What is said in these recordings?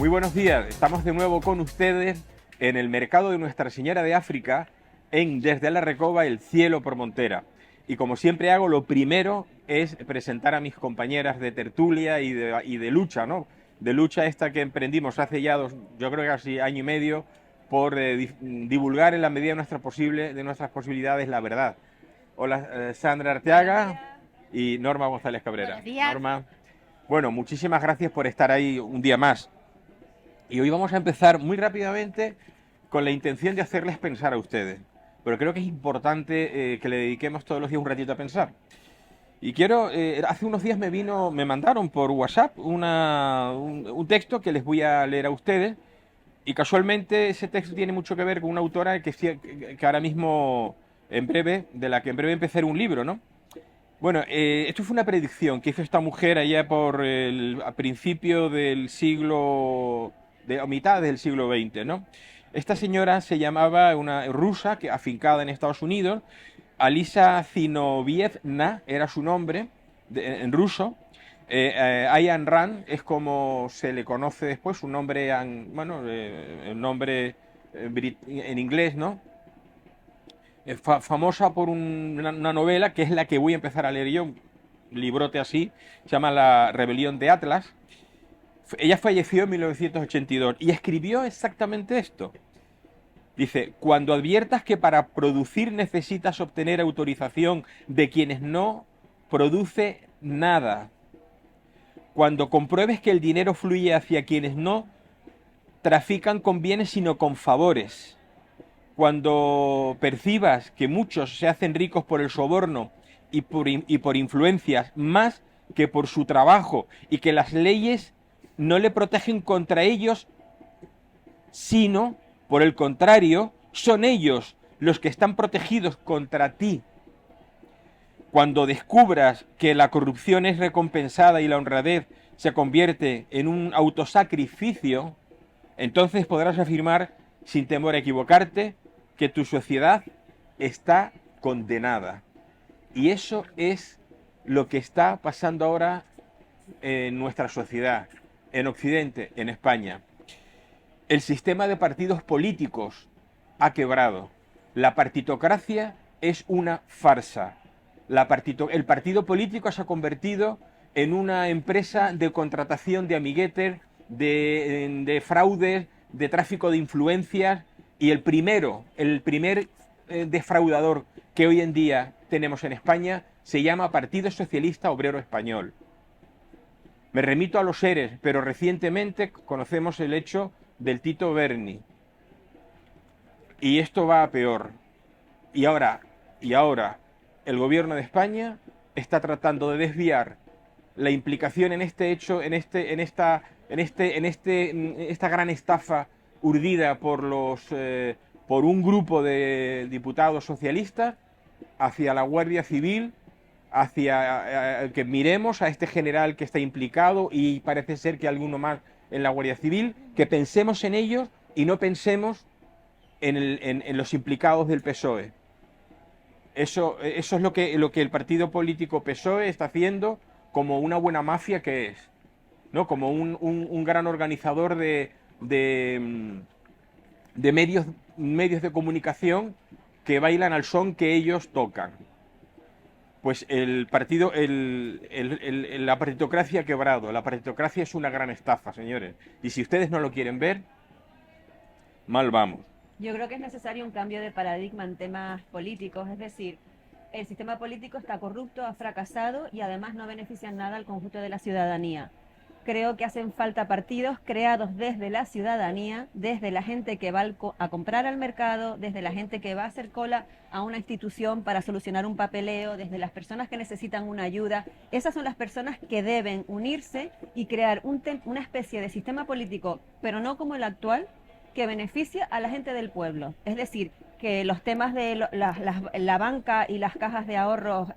Muy buenos días, estamos de nuevo con ustedes en el mercado de Nuestra Señora de África, en Desde la Recoba, el cielo por Montera. Y como siempre hago, lo primero es presentar a mis compañeras de tertulia y de lucha, ¿no? De lucha esta que emprendimos hace ya yo creo que casi año y medio, por divulgar en la medida de nuestras posibilidades la verdad. Hola, Sandra Arteaga y Norma González Cabrera. Buenos días. Norma, bueno, muchísimas gracias por estar ahí un día más. Y hoy vamos a empezar muy rápidamente con la intención de hacerles pensar a ustedes. Pero creo que es importante que le dediquemos todos los días un ratito a pensar. Y quiero, hace unos días me mandaron por WhatsApp un texto que les voy a leer a ustedes. Y casualmente ese texto tiene mucho que ver con una autora que ahora mismo, de la que en breve empezaré un libro, ¿no? Bueno, esto fue una predicción que hizo esta mujer allá a principio del siglo, a mitad del siglo XX, ¿no? Esta señora se llamaba, una rusa, afincada en Estados Unidos, Alisa Zinovievna era su nombre, en ruso. Ayn Rand es como se le conoce después, su nombre, bueno, el nombre en inglés, ¿no? Famosa por una novela que es la que voy a empezar a leer yo, un librote así, se llama La Rebelión de Atlas. Ella falleció en 1982 y escribió exactamente esto. Dice, cuando adviertas que para producir necesitas obtener autorización de quienes no produce nada, cuando compruebes que el dinero fluye hacia quienes no trafican con bienes sino con favores, cuando percibas que muchos se hacen ricos por el soborno y por influencias más que por su trabajo y que las leyes no le protegen contra ellos, sino, por el contrario, son ellos los que están protegidos contra ti. Cuando descubras que la corrupción es recompensada y la honradez se convierte en un autosacrificio, entonces podrás afirmar, sin temor a equivocarte, que tu sociedad está condenada. Y eso es lo que está pasando ahora en nuestra sociedad, en Occidente, en España. El sistema de partidos políticos ha quebrado. La partitocracia es una farsa. El partido político se ha convertido en una empresa de contratación de amiguetes, de fraudes, de tráfico de influencias, y el primer defraudador que hoy en día tenemos en España se llama Partido Socialista Obrero Español. Me remito a los ERES, pero recientemente conocemos el hecho del Tito Berni. Y esto va a peor. Y ahora, el gobierno de España está tratando de desviar la implicación en este hecho, en esta gran estafa urdida por un grupo de diputados socialistas hacia la Guardia Civil, hacia que miremos a este general que está implicado y parece ser que alguno más en la Guardia Civil, que pensemos en ellos y no pensemos en los implicados del PSOE. Eso es lo que el partido político PSOE está haciendo como una buena mafia que es, ¿no? Como un gran organizador de medios de comunicación que bailan al son que ellos tocan. Pues la partitocracia ha quebrado. La partitocracia es una gran estafa, señores. Y si ustedes no lo quieren ver, mal vamos. Yo creo que es necesario un cambio de paradigma en temas políticos, es decir, el sistema político está corrupto, ha fracasado y además no beneficia nada al conjunto de la ciudadanía. Creo que hacen falta partidos creados desde la ciudadanía, desde la gente que va a comprar al mercado, desde la gente que va a hacer cola a una institución para solucionar un papeleo, desde las personas que necesitan una ayuda. Esas son las personas que deben unirse y crear una especie de sistema político, pero no como el actual, que beneficia a la gente del pueblo. Es decir, que los temas de la banca y las cajas de ahorros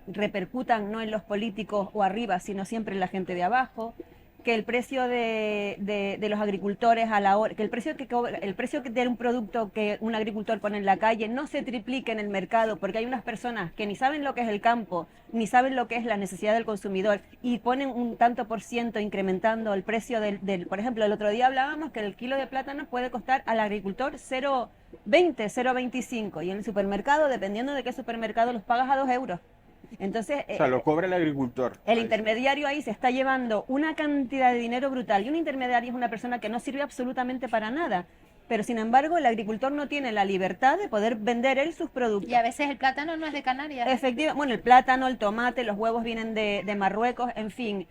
repercutan no en los políticos o arriba, sino siempre en la gente de abajo, que el precio de los agricultores a la hora, que el precio que de un producto que un agricultor pone en la calle no se triplique en el mercado, porque hay unas personas que ni saben lo que es el campo, ni saben lo que es la necesidad del consumidor, y ponen un tanto por ciento incrementando el precio por ejemplo, el otro día hablábamos que el kilo de plátano puede costar al agricultor 0,20, 0,25, y en el supermercado, dependiendo de qué supermercado, los pagas a 2 euros. Entonces, O sea, lo cobra el agricultor. el intermediario ahí se está llevando una cantidad de dinero brutal, y un intermediario es una persona que no sirve absolutamente para nada, pero sin embargo el agricultor no tiene la libertad de poder vender él sus productos. Y a veces el plátano no es de Canarias. Efectivamente, bueno, el plátano, el tomate, los huevos vienen de Marruecos, en fin.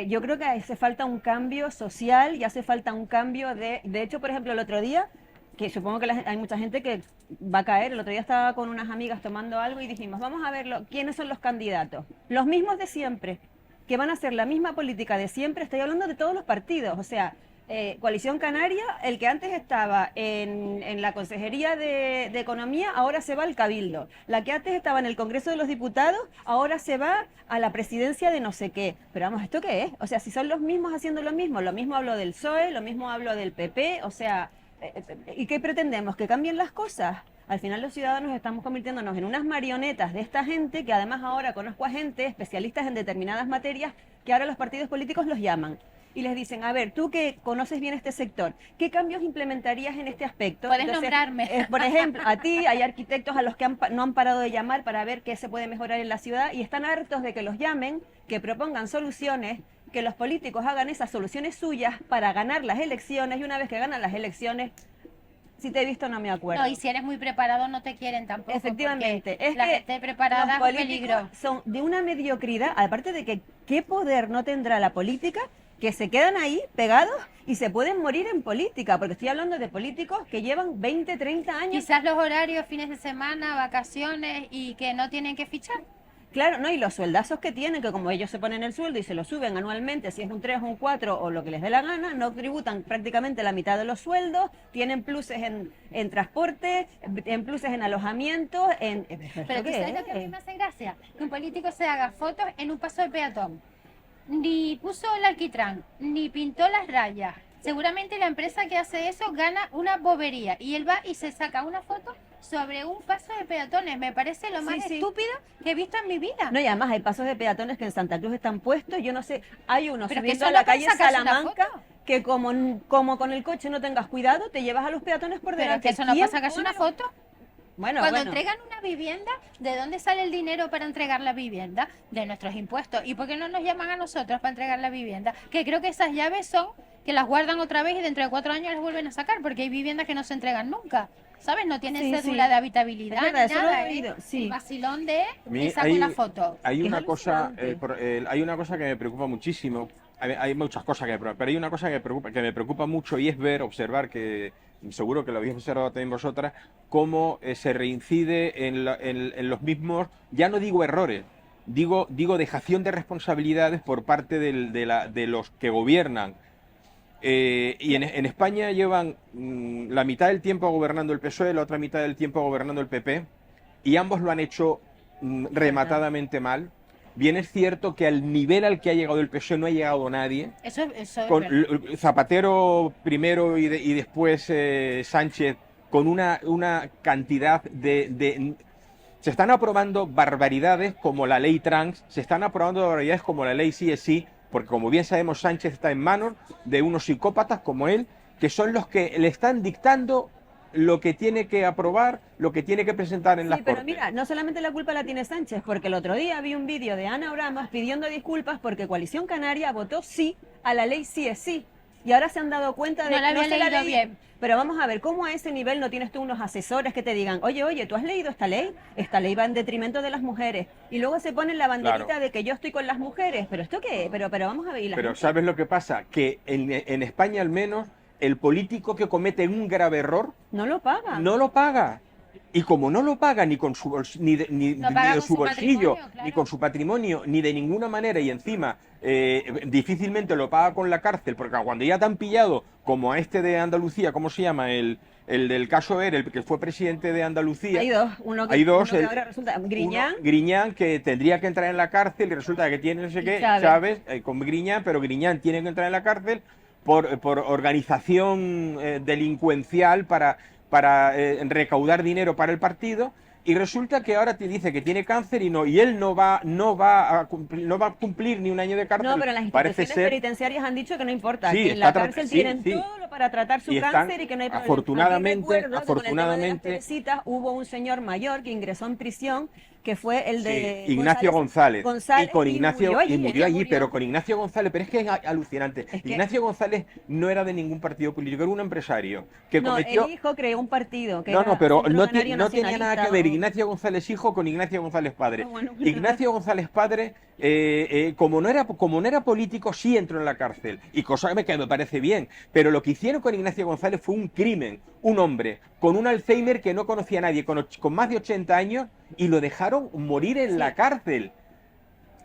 Yo creo que hace falta un cambio social y hace falta un cambio de hecho, por ejemplo, el otro día, que supongo que hay mucha gente que va a caer. El otro día estaba con unas amigas tomando algo y dijimos, vamos a ver quiénes son los candidatos. Los mismos de siempre, que van a hacer la misma política de siempre. Estoy hablando de todos los partidos, o sea, Coalición Canaria, el que antes estaba en la Consejería de Economía, ahora se va al Cabildo. La que antes estaba en el Congreso de los Diputados, ahora se va a la presidencia de no sé qué. Pero vamos, ¿esto qué es? O sea, si son los mismos haciendo lo mismo hablo del PSOE, lo mismo hablo del PP, o sea... ¿Y qué pretendemos? ¿Que cambien las cosas? Al final los ciudadanos estamos convirtiéndonos en unas marionetas de esta gente, que además ahora conozco a gente, especialistas en determinadas materias, que ahora los partidos políticos los llaman y les dicen, a ver, tú que conoces bien este sector, ¿qué cambios implementarías en este aspecto? Puedes nombrarme. Por ejemplo, a ti hay arquitectos a los que no han parado de llamar para ver qué se puede mejorar en la ciudad, y están hartos de que los llamen, que propongan soluciones, que los políticos hagan esas soluciones suyas para ganar las elecciones, y una vez que ganan las elecciones, si te he visto no me acuerdo. No, y si eres muy preparado no te quieren tampoco. Efectivamente, es la gente preparada los es un peligro. son de una mediocridad, aparte de que qué poder no tendrá la política, que se quedan ahí pegados y se pueden morir en política, porque estoy hablando de políticos que llevan 20, 30 años. Quizás los horarios, fines de semana, vacaciones, y que no tienen que fichar. Claro, ¿no? Y los sueldazos que tienen, que como ellos se ponen el sueldo y se lo suben anualmente, si es un 3 o un 4 o lo que les dé la gana, no tributan prácticamente la mitad de los sueldos, tienen pluses en transporte, en pluses en alojamiento, Pero tú sabes lo que a mí me hace gracia, que un político se haga fotos en un paso de peatón. Ni puso el alquitrán, ni pintó las rayas. Seguramente la empresa que hace eso gana una bobería, y él va y se saca una foto sobre un paso de peatones. Me parece lo más estúpido que he visto en mi vida. No, y además hay pasos de peatones que en Santa Cruz están puestos, yo no sé, hay uno Pero subiendo que a la solo para calle sacarse una Salamanca, foto. que como con el coche no tengas cuidado, te llevas a los peatones por Pero delante. que eso no ¿Quién para sacarse una pone- foto. Bueno, Cuando bueno. entregan una vivienda, ¿de dónde sale el dinero para entregar la vivienda? De nuestros impuestos. ¿Y por qué no nos llaman a nosotros para entregar la vivienda? Que creo que esas llaves son que las guardan otra vez y dentro de 4 años las vuelven a sacar, porque hay viviendas que no se entregan nunca. ¿Sabes? No tienen Sí, cédula sí. de habitabilidad Es verdad, ni eso lo he nada. oído, sí. El vacilón de A mí me saco una foto. Hay Es una cosa, alucinante. hay una cosa que me preocupa muchísimo. Hay muchas cosas que me preocupan, pero hay una cosa que me preocupa mucho, y es observar, que seguro que lo habéis observado también vosotras, cómo se reincide en los mismos, ya no digo errores, digo dejación de responsabilidades por parte de los que gobiernan. Y en España llevan la mitad del tiempo gobernando el PSOE, la otra mitad del tiempo gobernando el PP, y ambos lo han hecho rematadamente mal. Bien es cierto que al nivel al que ha llegado el PSOE no ha llegado nadie. Eso es Con verdad. Zapatero primero y después Sánchez, con una cantidad se están aprobando barbaridades como la ley trans, se están aprobando barbaridades como la ley sí es sí, porque como bien sabemos Sánchez está en manos de unos psicópatas como él, que son los que le están dictando lo que tiene que aprobar, lo que tiene que presentar en las Sí, pero Cortes. mira, no solamente la culpa la tiene Sánchez, porque el otro día vi un vídeo de Ana Oramas pidiendo disculpas porque Coalición Canaria votó sí a la ley sí es sí. Y ahora se han dado cuenta de No la que había se la leído leí. bien. Pero vamos a ver, ¿cómo a ese nivel no tienes tú unos asesores que te digan, oye, ¿tú has leído esta ley? Esta ley va en detrimento de las mujeres. Y luego se ponen la banderita Claro. de que yo estoy con las mujeres. ¿Pero esto qué? Pero vamos a ver. ¿Y la Pero gente? ¿sabes lo que pasa? Que en España al menos el político que comete un grave error No lo pagan. no lo paga. Y como no lo paga ni con su No paga de con su su bolsillo, patrimonio, ni claro. con su patrimonio, ni de ninguna manera, y encima difícilmente lo paga con la cárcel, porque cuando ya te han pillado, como a este de Andalucía, ¿cómo se llama? El del caso ERE, el que fue presidente de Andalucía. Hay dos, Hay dos, uno que ahora resulta Griñán Griñán, que tendría que entrar en la cárcel y resulta que tiene no sé y qué, Chávez. Chávez, con Griñán, pero Griñán tiene que entrar en la cárcel por organización delincuencial para recaudar dinero para el partido. Y resulta que ahora te dice que tiene cáncer y él no va a cumplir ni un año de cárcel. No, pero las Parece instituciones ser. penitenciarias han dicho que no importa, Sí, que en la cárcel sí, tienen sí. todo lo para tratar su Y están, cáncer y que no hay problema. Aquí afortunadamente, recuerdo que con el tema de las afortunadamente, Teresitas hubo un señor mayor que ingresó en prisión, que fue el sí, de Ignacio González. González, Y con y Ignacio, murió allí, y murió allí, murió. pero con Ignacio González, pero es que es alucinante. Es que- Ignacio González no era de ningún partido político, era un empresario que No, cometió. el hijo creó un partido que No, era no, pero Centro no, Canario no tenía nada que ver Nacionalista, Ignacio González hijo con Ignacio González padre. bueno, Ignacio González padre, como no era político, sí entró en la cárcel. Y cosa que me parece bien. Pero lo que hicieron con Ignacio González fue un crimen. Un hombre con un Alzheimer que no conocía a nadie, con más de 80 años, y lo dejaron morir en la cárcel.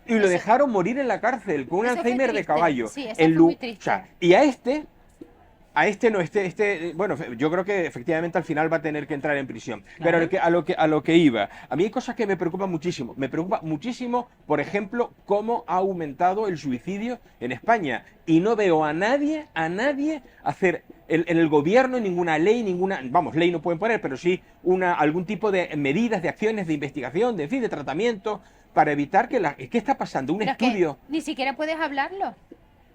Y lo Eso- dejaron morir en la cárcel con un eso fue Alzheimer de triste. caballo. Sí, eso fue muy triste. O sea, y a este no, bueno, yo creo que efectivamente al final va a tener que entrar en prisión. Pero a lo que iba, a mí hay cosas que me preocupan muchísimo. Me preocupa muchísimo, por ejemplo, cómo ha aumentado el suicidio en España. Y no veo a nadie hacer en el gobierno ninguna ley, ley no pueden poner, pero sí algún tipo de medidas, de acciones, de investigación, en fin, de tratamiento, para evitar ¿qué está pasando? Un Pero es que estudio. ni siquiera puedes hablarlo.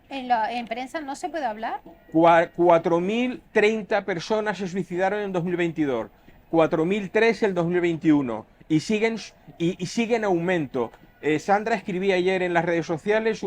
En prensa no se puede hablar. 4.030 personas se suicidaron en 2022, 4.003 en 2021 y siguen en aumento. Sandra escribía ayer en las redes sociales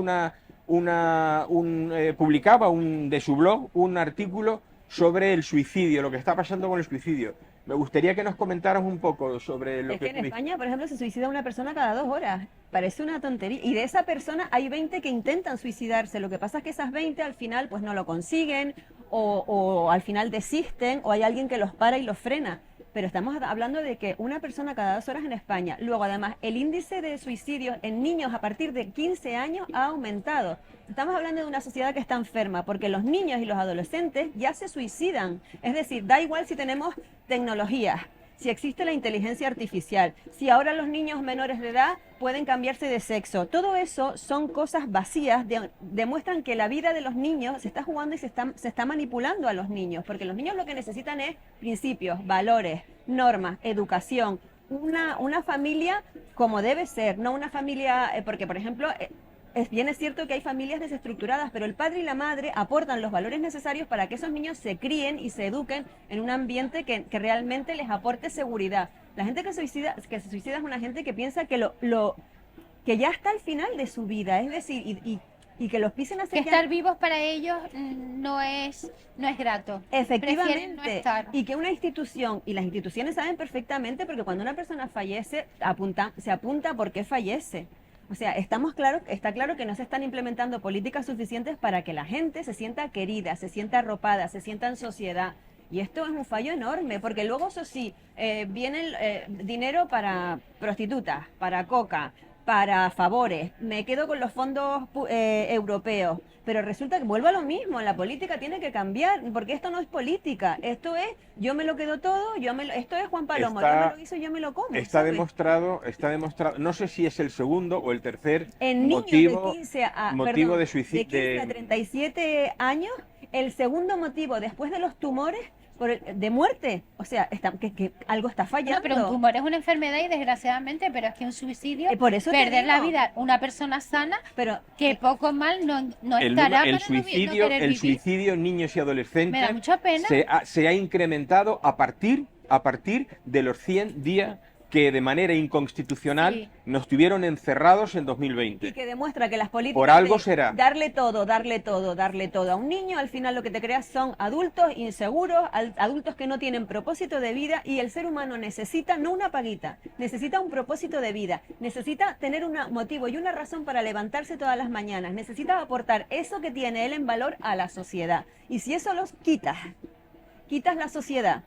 publicaba de su blog un artículo sobre el suicidio, lo que está pasando con el suicidio. Me gustaría que nos comentaras un poco sobre lo Es que en tú me- España, por ejemplo, se suicida una persona cada 2 horas. Parece una tontería. Y de esa persona hay 20 que intentan suicidarse. Lo que pasa es que esas 20 al final pues no lo consiguen o al final desisten o hay alguien que los para y los frena. Pero estamos hablando de que una persona cada 2 horas en España. Luego, además, el índice de suicidios en niños a partir de 15 años ha aumentado. Estamos hablando de una sociedad que está enferma, porque los niños y los adolescentes ya se suicidan. Es decir, da igual si tenemos tecnologías, si existe la inteligencia artificial, si ahora los niños menores de edad pueden cambiarse de sexo. Todo eso son cosas vacías, demuestran que la vida de los niños se está jugando y se está manipulando a los niños, porque los niños lo que necesitan es principios, valores, normas, educación, una familia como debe ser, no una familia, porque por ejemplo... bien es cierto que hay familias desestructuradas, pero el padre y la madre aportan los valores necesarios para que esos niños se críen y se eduquen en un ambiente que realmente les aporte seguridad. La gente que se suicida es una gente que piensa que que ya está al final de su vida, es decir, y que los pisen hacia Que estar vivos para ellos no es grato. Prefieren no efectivamente, estar. y que una institución, y las instituciones saben perfectamente, porque cuando una persona fallece, se apunta por qué fallece. O sea, está claro que no se están implementando políticas suficientes para que la gente se sienta querida, se sienta arropada, se sienta en sociedad. Y esto es un fallo enorme, porque luego, eso sí, viene dinero para prostitutas, para coca, para favores, me quedo con los fondos europeos, pero resulta que vuelvo a lo mismo, la política tiene que cambiar, porque esto no es política, esto es, yo me lo quedo todo, esto es Juan Palomo, yo me lo hizo, yo me lo como. Está ¿sabes? demostrado, no sé si es el segundo o el tercer En niños motivo, de 15 a, motivo perdón, de suicidio. de 15 a 37 años, el segundo motivo después de los tumores de muerte, o sea, que algo está fallando. No, pero un tumor es una enfermedad y desgraciadamente, pero es que un suicidio, Por eso te perder la digo. vida una persona sana, Pero que poco mal no El, estará el para suicidio, no querer el vivir. suicidio en niños y adolescentes Me da mucha pena. se ha incrementado a partir de los 100 días que de manera inconstitucional Sí. nos tuvieron encerrados en y 2020. que demuestra que las políticas Por algo de será. darle todo a un niño, al final lo que te creas son adultos inseguros, adultos que no tienen propósito de vida, y el ser humano necesita no una paguita, necesita un propósito de vida, necesita tener un motivo y una razón para levantarse todas las mañanas, necesita aportar eso que tiene él en valor a la sociedad. Y si eso los quitas la sociedad,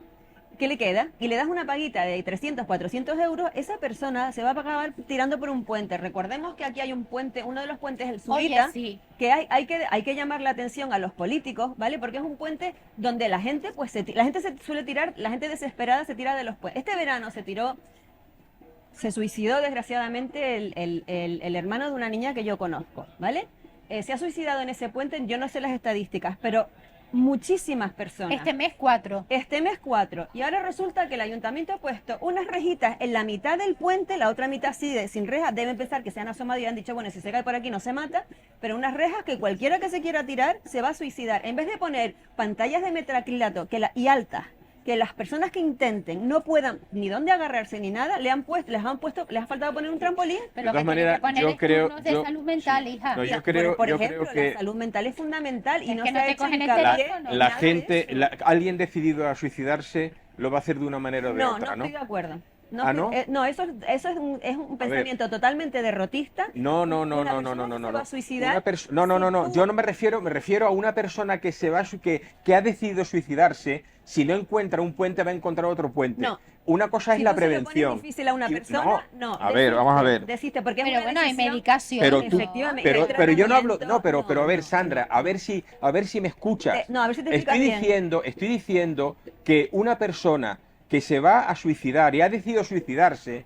¿qué le queda? Y le das una paguita de 300, 400 euros, esa persona se va a acabar tirando por un puente. Recordemos que aquí hay un puente, uno de los puentes es el Zurita, Oye, sí. que hay que llamar la atención a los políticos, ¿vale? Porque es un puente donde la gente, pues, la gente se suele tirar, la gente desesperada se tira de los puentes. Este verano se suicidó desgraciadamente el hermano de una niña que yo conozco, ¿vale? Se ha suicidado en ese puente, yo no sé las estadísticas, pero muchísimas personas. Este mes 4. Este mes 4. Y ahora resulta que el ayuntamiento ha puesto unas rejitas en la mitad del puente, la otra mitad sigue sin rejas. Deben pensar que se han asomado y han dicho, bueno, si se cae por aquí no se mata, pero unas rejas que cualquiera que se quiera tirar se va a suicidar. En vez de poner pantallas de metacrilato y altas, que las personas que intenten no puedan ni dónde agarrarse ni nada, les ha faltado poner un trampolín. Pero De todas maneras, yo creo... de salud mental, hija. No, yo Ya, creo, por yo ejemplo, creo que la salud mental es fundamental y Es no que se no ha te hecho cogen el hincapié teléfono. en la nada de gente, eso. alguien decidido a suicidarse lo va a hacer de una manera o de No, otra, no ¿no? estoy de acuerdo. No, ¿Ah, no? no, eso es un pensamiento totalmente derrotista. No, no, no, Una no, no, persona no, que no, se no. va a suicidar, No, no, no, si no. tú- Yo no me refiero a una persona que que ha decidido suicidarse. Si no encuentra un puente, va a encontrar otro puente. No. Una cosa es Si la tú se lo prevención. pones difícil a una Y- persona, no. A ver, vamos a ver. Desiste, porque es Pero una bueno, hay decisión. medicación. Pero tú, Efectivamente, pero hay yo no hablo, tratamiento, pero a ver, no, Sandra, no. a ver si me escuchas. No, a ver si te explicas bien. Estoy diciendo que una persona que se va a suicidar y ha decidido suicidarse,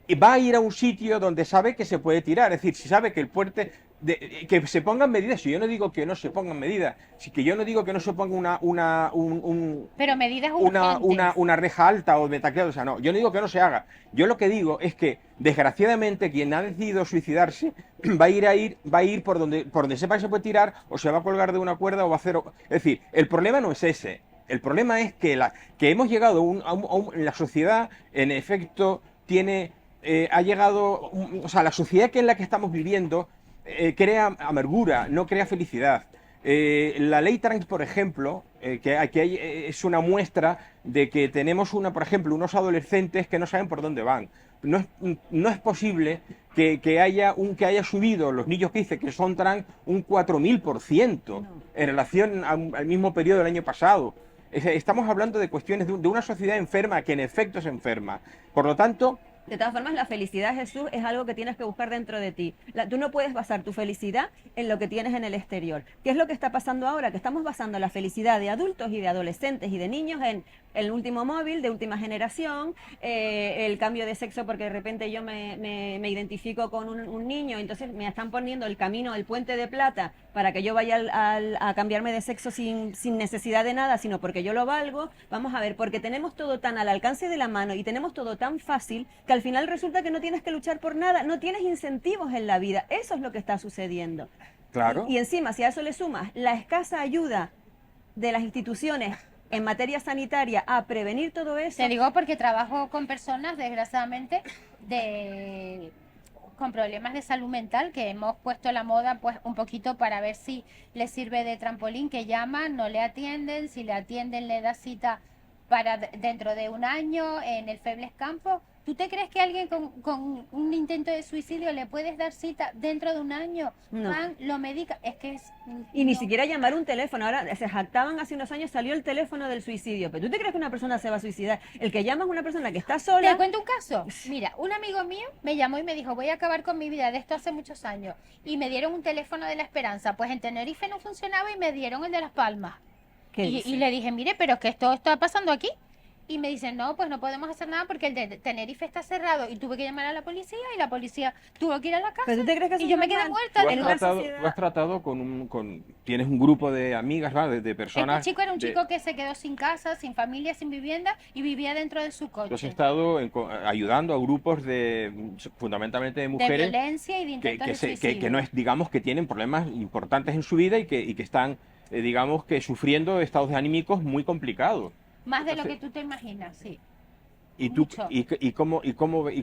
y va a ir a un sitio donde sabe que se puede tirar, es decir, si sabe que el puente, que se pongan medidas, si yo no digo que no se pongan medidas, si que yo no digo que no se ponga Pero medidas urgentes. una reja alta o de tacleado, o sea, no, yo no digo que no se haga, yo lo que digo es que desgraciadamente quien ha decidido suicidarse va a ir por donde sepa que se puede tirar, o se va a colgar de una cuerda o va a hacer, es decir, el problema no es ese, el problema es que hemos llegado la sociedad, en efecto, ha llegado, o sea, la sociedad que en la que estamos viviendo crea amargura, no crea felicidad. La ley trans, por ejemplo, es una muestra de que tenemos por ejemplo, unos adolescentes que no saben por dónde van. No es posible que haya subido los niños que dice que son trans un 4000% en relación al mismo periodo del año pasado. Estamos hablando de cuestiones de una sociedad enferma que en efecto es enferma. Por lo tanto, De todas formas, la felicidad, Jesús, es algo que tienes que buscar dentro de ti. Tú no puedes basar tu felicidad en lo que tienes en el exterior. ¿Qué es lo que está pasando ahora? Que estamos basando la felicidad de adultos y de adolescentes y de niños en el último móvil de última generación, el cambio de sexo porque de repente yo me identifico con un niño, entonces me están poniendo el camino, el puente de plata para que yo vaya a cambiarme de sexo sin necesidad de nada, sino porque yo lo valgo. Vamos a ver, porque tenemos todo tan al alcance de la mano y tenemos todo tan fácil que al final resulta que no tienes que luchar por nada, no tienes incentivos en la vida. Eso es lo que está sucediendo. claro. Y encima, si a eso le sumas la escasa ayuda de las instituciones en materia sanitaria a prevenir todo eso. Te digo porque trabajo con personas, desgraciadamente, con problemas de salud mental, que hemos puesto la moda pues un poquito para ver si les sirve de trampolín, que llaman, no le atienden, si le atienden le da cita para dentro de un año en el Febles Campo. ¿Tú te crees que alguien con un intento de suicidio le puedes dar cita dentro de un año? No. Van, lo medica, es que es... Y ni no. siquiera llamar un teléfono. Ahora se jactaban hace unos años, salió el teléfono del suicidio. ¿Pero tú te crees que una persona se va a suicidar? El que llama es una persona que está ¿Te sola. cuento un caso? Mira, un amigo mío me llamó y me dijo, voy a acabar con mi vida de esto hace muchos años. Y me dieron un teléfono de La Esperanza. Pues en Tenerife no funcionaba y me dieron el de Las Palmas. ¿Qué Y dice? le dije, mire, pero que esto está pasando aquí. Y me dicen, no, pues no podemos hacer nada porque el de Tenerife está cerrado. Y tuve que llamar a la policía y la policía tuvo que ir a la casa. ¿Pero tú te crees que eso Y yo es me quedé normal? muerta. Tú Digo, has tratado tienes un grupo de amigas, ¿vale? de personas. este chico era un chico que se quedó sin casa, sin familia, sin vivienda y vivía dentro de su Tú has coche. estado ayudando a grupos fundamentalmente de De mujeres violencia y de intentos de suicidio. que no es, digamos, que tienen problemas importantes en su vida y que están, digamos, que sufriendo estados anímicos muy complicados. Más de lo Entonces, que tú te imaginas, sí. ¿Y tú Mucho.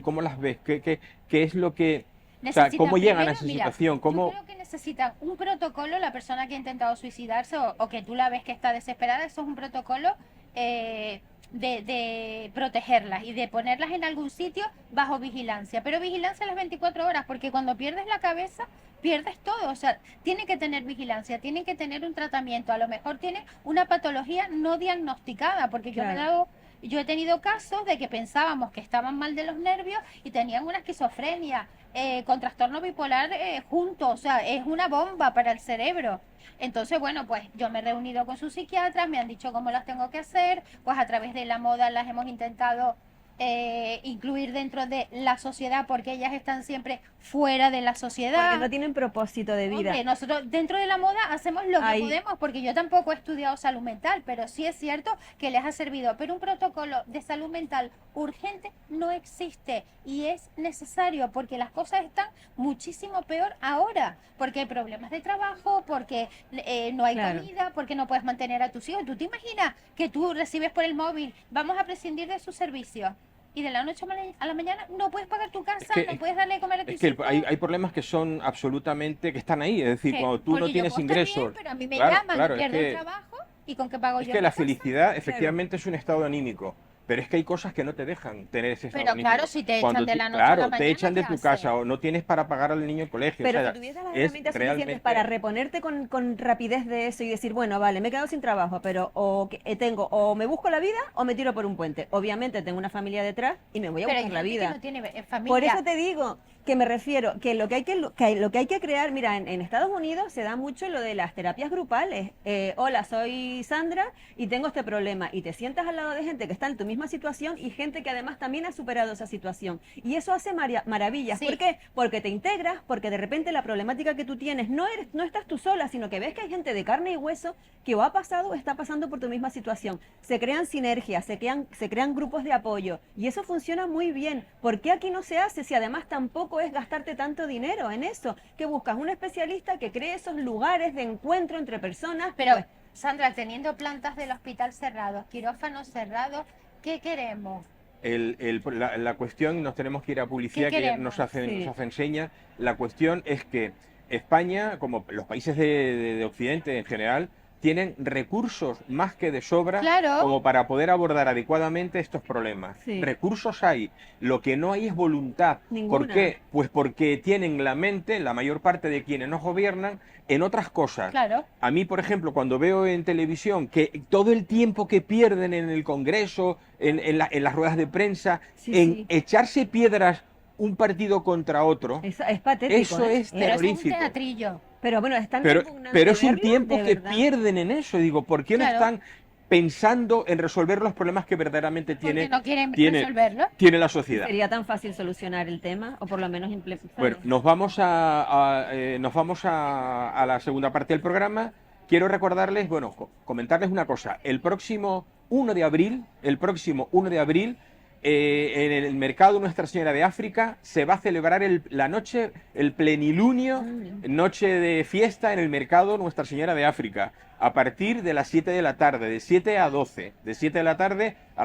cómo las ves? ¿Qué es lo que, o sea, cómo Necesitan llegan a primero, esa mira, situación? Yo ¿Cómo? creo que necesitan un protocolo, la persona que ha intentado suicidarse o que tú la ves que está desesperada, eso es un protocolo de protegerlas y de ponerlas en algún sitio bajo vigilancia. Pero vigilancia a las 24 horas, porque cuando pierdes la cabeza, pierdes todo. O sea, tienen que tener vigilancia, tienen que tener un tratamiento. A lo mejor tienen una patología no diagnosticada, porque yo me he Claro. dado Yo he tenido casos de que pensábamos que estaban mal de los nervios y tenían una esquizofrenia con trastorno bipolar juntos, o sea, es una bomba para el cerebro. Entonces, bueno, pues yo me he reunido con sus psiquiatras, me han dicho cómo las tengo que hacer, pues a través de la moda las hemos intentado incluir dentro de la sociedad porque ellas están siempre fuera de la sociedad. Porque no tienen propósito de vida. Hombre, nosotros dentro de la moda hacemos lo que Ahí. podemos, porque yo tampoco he estudiado salud mental, pero sí es cierto que les ha servido. Pero un protocolo de salud mental urgente no existe y es necesario porque las cosas están muchísimo peor ahora, porque hay problemas de trabajo, porque no hay Claro. comida, porque no puedes mantener a tus hijos. ¿Tú te imaginas que tú recibes por el móvil, vamos a prescindir de sus servicios? Y de la noche a la mañana no puedes pagar tu casa, que- no puedes darle de comer a tus Es que hijos. hay problemas que son absolutamente, que están ahí, es decir, Sí, cuando tú porque no yo tienes puedo estar bien, ingresos, pero a mí me claro, llaman, claro, pierdo el trabajo y con qué pago es yo que mi la casa. felicidad efectivamente es un estado anímico, pero es que hay cosas que no te dejan tener ese estado Pero anímico. claro, si te echan Cuando de tú- la noche a claro, la te mañana, echan de ¿qué tu haces? casa o no tienes para pagar al niño el colegio, Pero o sea, si tuvieras las es herramientas suficientes realmente para reponerte con rapidez de eso y decir, bueno, vale, me he quedado sin trabajo, pero o me busco la vida o me tiro por un puente. Obviamente tengo una familia detrás y me voy a Pero hay buscar la gente que vida. no tiene familia. Por eso te digo que me refiero que lo que hay que crear, mira, en Estados Unidos se da mucho lo de las terapias grupales. Hola, soy Sandra y tengo este problema. Y te sientas al lado de gente que está en tu misma situación y gente que además también ha superado esa situación. Y eso hace maravillas. Sí. ¿Por qué? Porque te integras, porque de repente la problemática que tú tienes no estás tú sola, sino que ves que hay gente de carne y hueso que o ha pasado o está pasando por tu misma situación. Se crean sinergias, se crean grupos de apoyo y eso funciona muy bien. ¿Por qué aquí no se hace si además tampoco es gastarte tanto dinero en eso? Que buscas un especialista que cree esos lugares de encuentro entre personas. Pero, pues, Sandra, teniendo plantas del hospital cerrados, quirófanos cerrados, ¿qué queremos? la cuestión, nos tenemos que ir a publicidad, ¿Qué que ya queremos? Sí. nos hacen señas. La cuestión es que España, como los países de Occidente en general, tienen recursos más que de sobra Claro. como para poder abordar adecuadamente estos problemas. Sí. Recursos hay, lo que no hay es voluntad. ¿Por Ninguna. qué? Pues porque tienen la mente, la mayor parte de quienes nos gobiernan, en otras cosas. Claro. A mí, por ejemplo, cuando veo en televisión que todo el tiempo que pierden en el Congreso, en las ruedas de prensa, Sí, en sí. echarse piedras un partido contra otro, es patético. eso ¿eh? es Pero es un terrorífico. teatrillo. Pero bueno, están Pero, repugnante pero es un verlo, tiempo de que verdad. pierden en eso. Digo, ¿por qué no Claro. están pensando en resolver los problemas que verdaderamente Porque tiene, no quieren tiene, resolverlo. tiene la sociedad? Sería tan fácil solucionar el tema, o por lo menos implementar. Bueno, nos vamos a la segunda parte del programa. Quiero recordarles, bueno, comentarles una cosa. El próximo 1 de abril, en el mercado Nuestra Señora de África se va a celebrar la noche, el plenilunio, noche de fiesta en el mercado Nuestra Señora de África, a partir de las 7 de la tarde, de 7 a 12, de 7 de la tarde a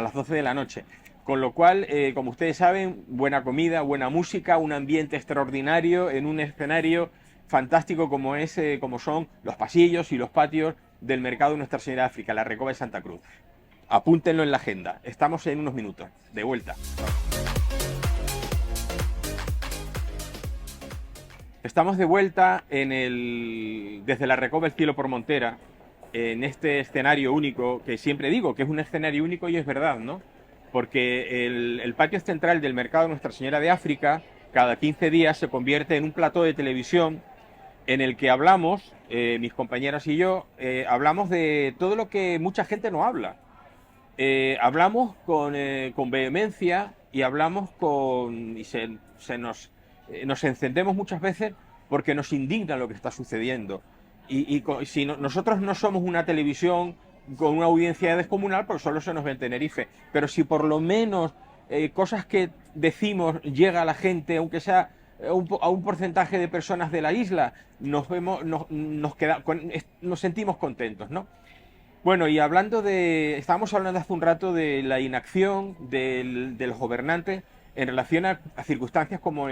las 12 de la noche. Con lo cual, como ustedes saben, buena comida, buena música, un ambiente extraordinario en un escenario fantástico como son los pasillos y los patios del mercado Nuestra Señora de África, la Recoba de Santa Cruz. Apúntenlo en la agenda. Estamos en unos minutos. De vuelta. Estamos de vuelta desde la Recoba del Cielo por Montera, en este escenario único, que siempre digo que es un escenario único y es verdad, ¿no? Porque el patio central del mercado Nuestra Señora de África, cada 15 días se convierte en un plató de televisión en el que hablamos, mis compañeras y yo, hablamos de todo lo que mucha gente no habla. Hablamos con vehemencia y hablamos nos encendemos muchas veces porque nos indigna lo que está sucediendo. Si nosotros no somos una televisión con una audiencia descomunal, pues solo se nos ve en Tenerife. Pero si por lo menos cosas que decimos llega a la gente, aunque sea a un porcentaje de personas de la isla, nos sentimos contentos, ¿no? Bueno, y estábamos hablando hace un rato de la inacción de los gobernantes en relación a circunstancias como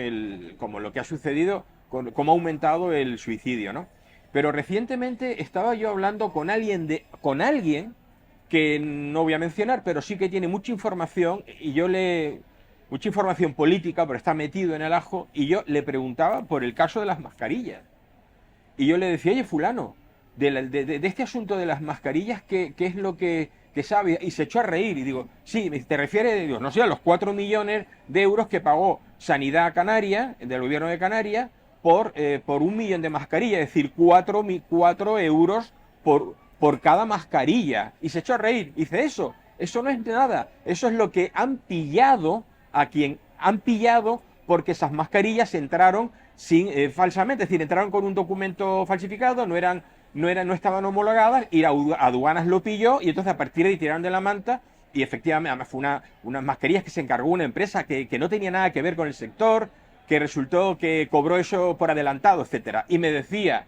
lo que ha sucedido, cómo ha aumentado el suicidio, ¿no? Pero recientemente estaba yo hablando con alguien que no voy a mencionar, pero sí que tiene mucha información, mucha información política, pero está metido en el ajo, y yo le preguntaba por el caso de las mascarillas. Y yo le decía, oye, fulano, de este asunto de las mascarillas, ¿qué es lo que que sabe, y se echó a reír, y digo, sí, te refieres, digo, no sé, a los 4 millones de euros que pagó Sanidad Canaria, del gobierno de Canarias, por 1 millón de mascarillas, es decir, 4 euros por cada mascarilla, y se echó a reír, y dice, eso no es nada, eso es lo que han pillado a quien han pillado porque esas mascarillas entraron falsamente, es decir, entraron con un documento falsificado, no estaban homologadas, y aduanas lo pilló, y entonces a partir de ahí tiraron de la manta, y efectivamente, además fue unas mascarillas que se encargó una empresa que no tenía nada que ver con el sector, que resultó que cobró eso por adelantado, etcétera. Y me decía,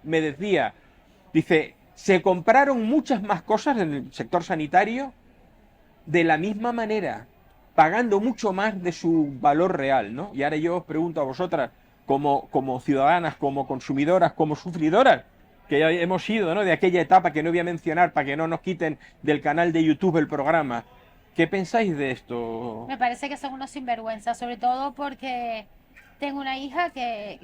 dice, se compraron muchas más cosas en el sector sanitario de la misma manera, pagando mucho más de su valor real, ¿no? Y ahora yo os pregunto a vosotras, como ciudadanas, como consumidoras, como sufridoras, que ya hemos sido, ¿no?, de aquella etapa que no voy a mencionar para que no nos quiten del canal de YouTube el programa. ¿Qué pensáis de esto? Me parece que son unos sinvergüenzas, sobre todo porque tengo una hija que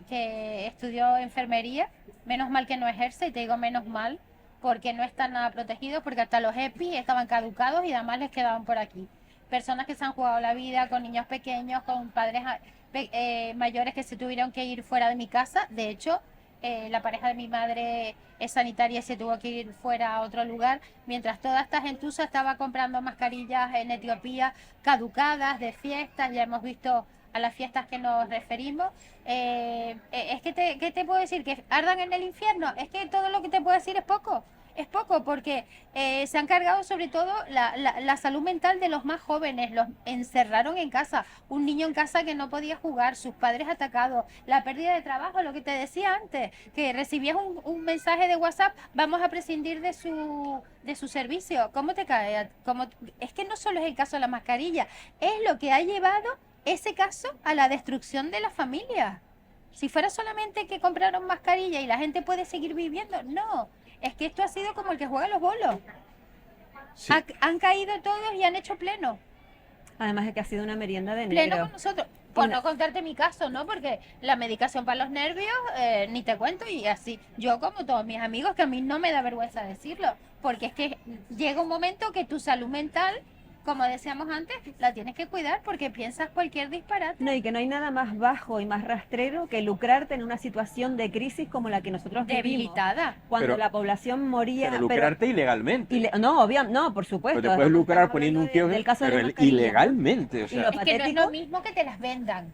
estudió enfermería, menos mal que no ejerce, y te digo menos mal, porque no están nada protegidos, porque hasta los EPI estaban caducados y además les quedaban por aquí. Personas que se han jugado la vida con niños pequeños, con padres mayores que se tuvieron que ir fuera de mi casa. De hecho, la pareja de mi madre es sanitaria y se tuvo que ir fuera a otro lugar, mientras toda esta gentuza estaba comprando mascarillas en Etiopía caducadas de fiestas. Ya hemos visto a las fiestas que nos referimos. Es que ¿qué te puedo decir? ¿Que ardan en el infierno? Es que todo lo que te puedo decir es poco. Es poco porque se han cargado sobre todo la salud mental de los más jóvenes. Los encerraron en casa, un niño en casa que no podía jugar, sus padres atacados, la pérdida de trabajo, lo que te decía antes, que recibías un mensaje de WhatsApp, vamos a prescindir de su servicio. ¿Cómo te cae? Es que no solo es el caso de la mascarilla, es lo que ha llevado ese caso a la destrucción de la familia. Si fuera solamente que compraron mascarilla y la gente puede seguir viviendo, no. Es que esto ha sido como el que juega los bolos. Sí. Han caído todos y han hecho pleno. Además de que ha sido una merienda de Pleno negro. con nosotros. Por no contarte mi caso, ¿no? Porque la medicación para los nervios, ni te cuento, y así. Yo, como todos mis amigos, que a mí no me da vergüenza decirlo. Porque es que llega un momento que tu salud mental, como decíamos antes, la tienes que cuidar porque piensas cualquier disparate. No, y que no hay nada más bajo y más rastrero que lucrarte en una situación de crisis como la que nosotros vivimos. Debilitada. Cuando Pero- la población moría. Pero lucrarte ilegalmente. No, no, por supuesto. Pero te puedes lucrar Estamos poniendo un hablando kiosco, del caso de pero la mascarilla. ilegalmente, o Y sea. lo Es que no es patético. lo mismo que te las vendan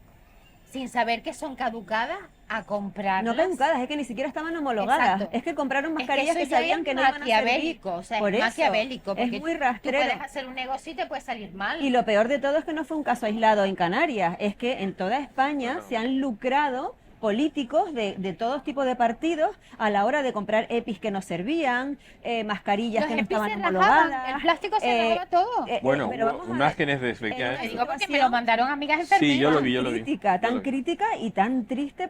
sin saber que son caducadas a comprarlas. No caducadas, es que ni siquiera estaban homologadas. Exacto. Es que compraron Es que mascarillas eso que ya sabían es que no iban a servir. maquiavélico, o sea, Por es eso, maquiavélico, porque es muy tú rastrero. puedes hacer un negocio y te puede salir mal. Y lo peor de todo es que no fue un caso aislado en Canarias, es que en toda España Bueno. se han lucrado políticos de todo tipo de partidos a la hora de comprar EPIs que no servían, mascarillas Los que no EPIs estaban se rajaban, homologadas. el plástico se rajaba todo. Bueno, pero hubo vamos a ver, imágenes de en Te efectivamente. digo porque me lo mandaron amigas enfermeras. Sí, yo lo vi, yo lo vi. crítica, tan Yo lo vi. crítica y tan triste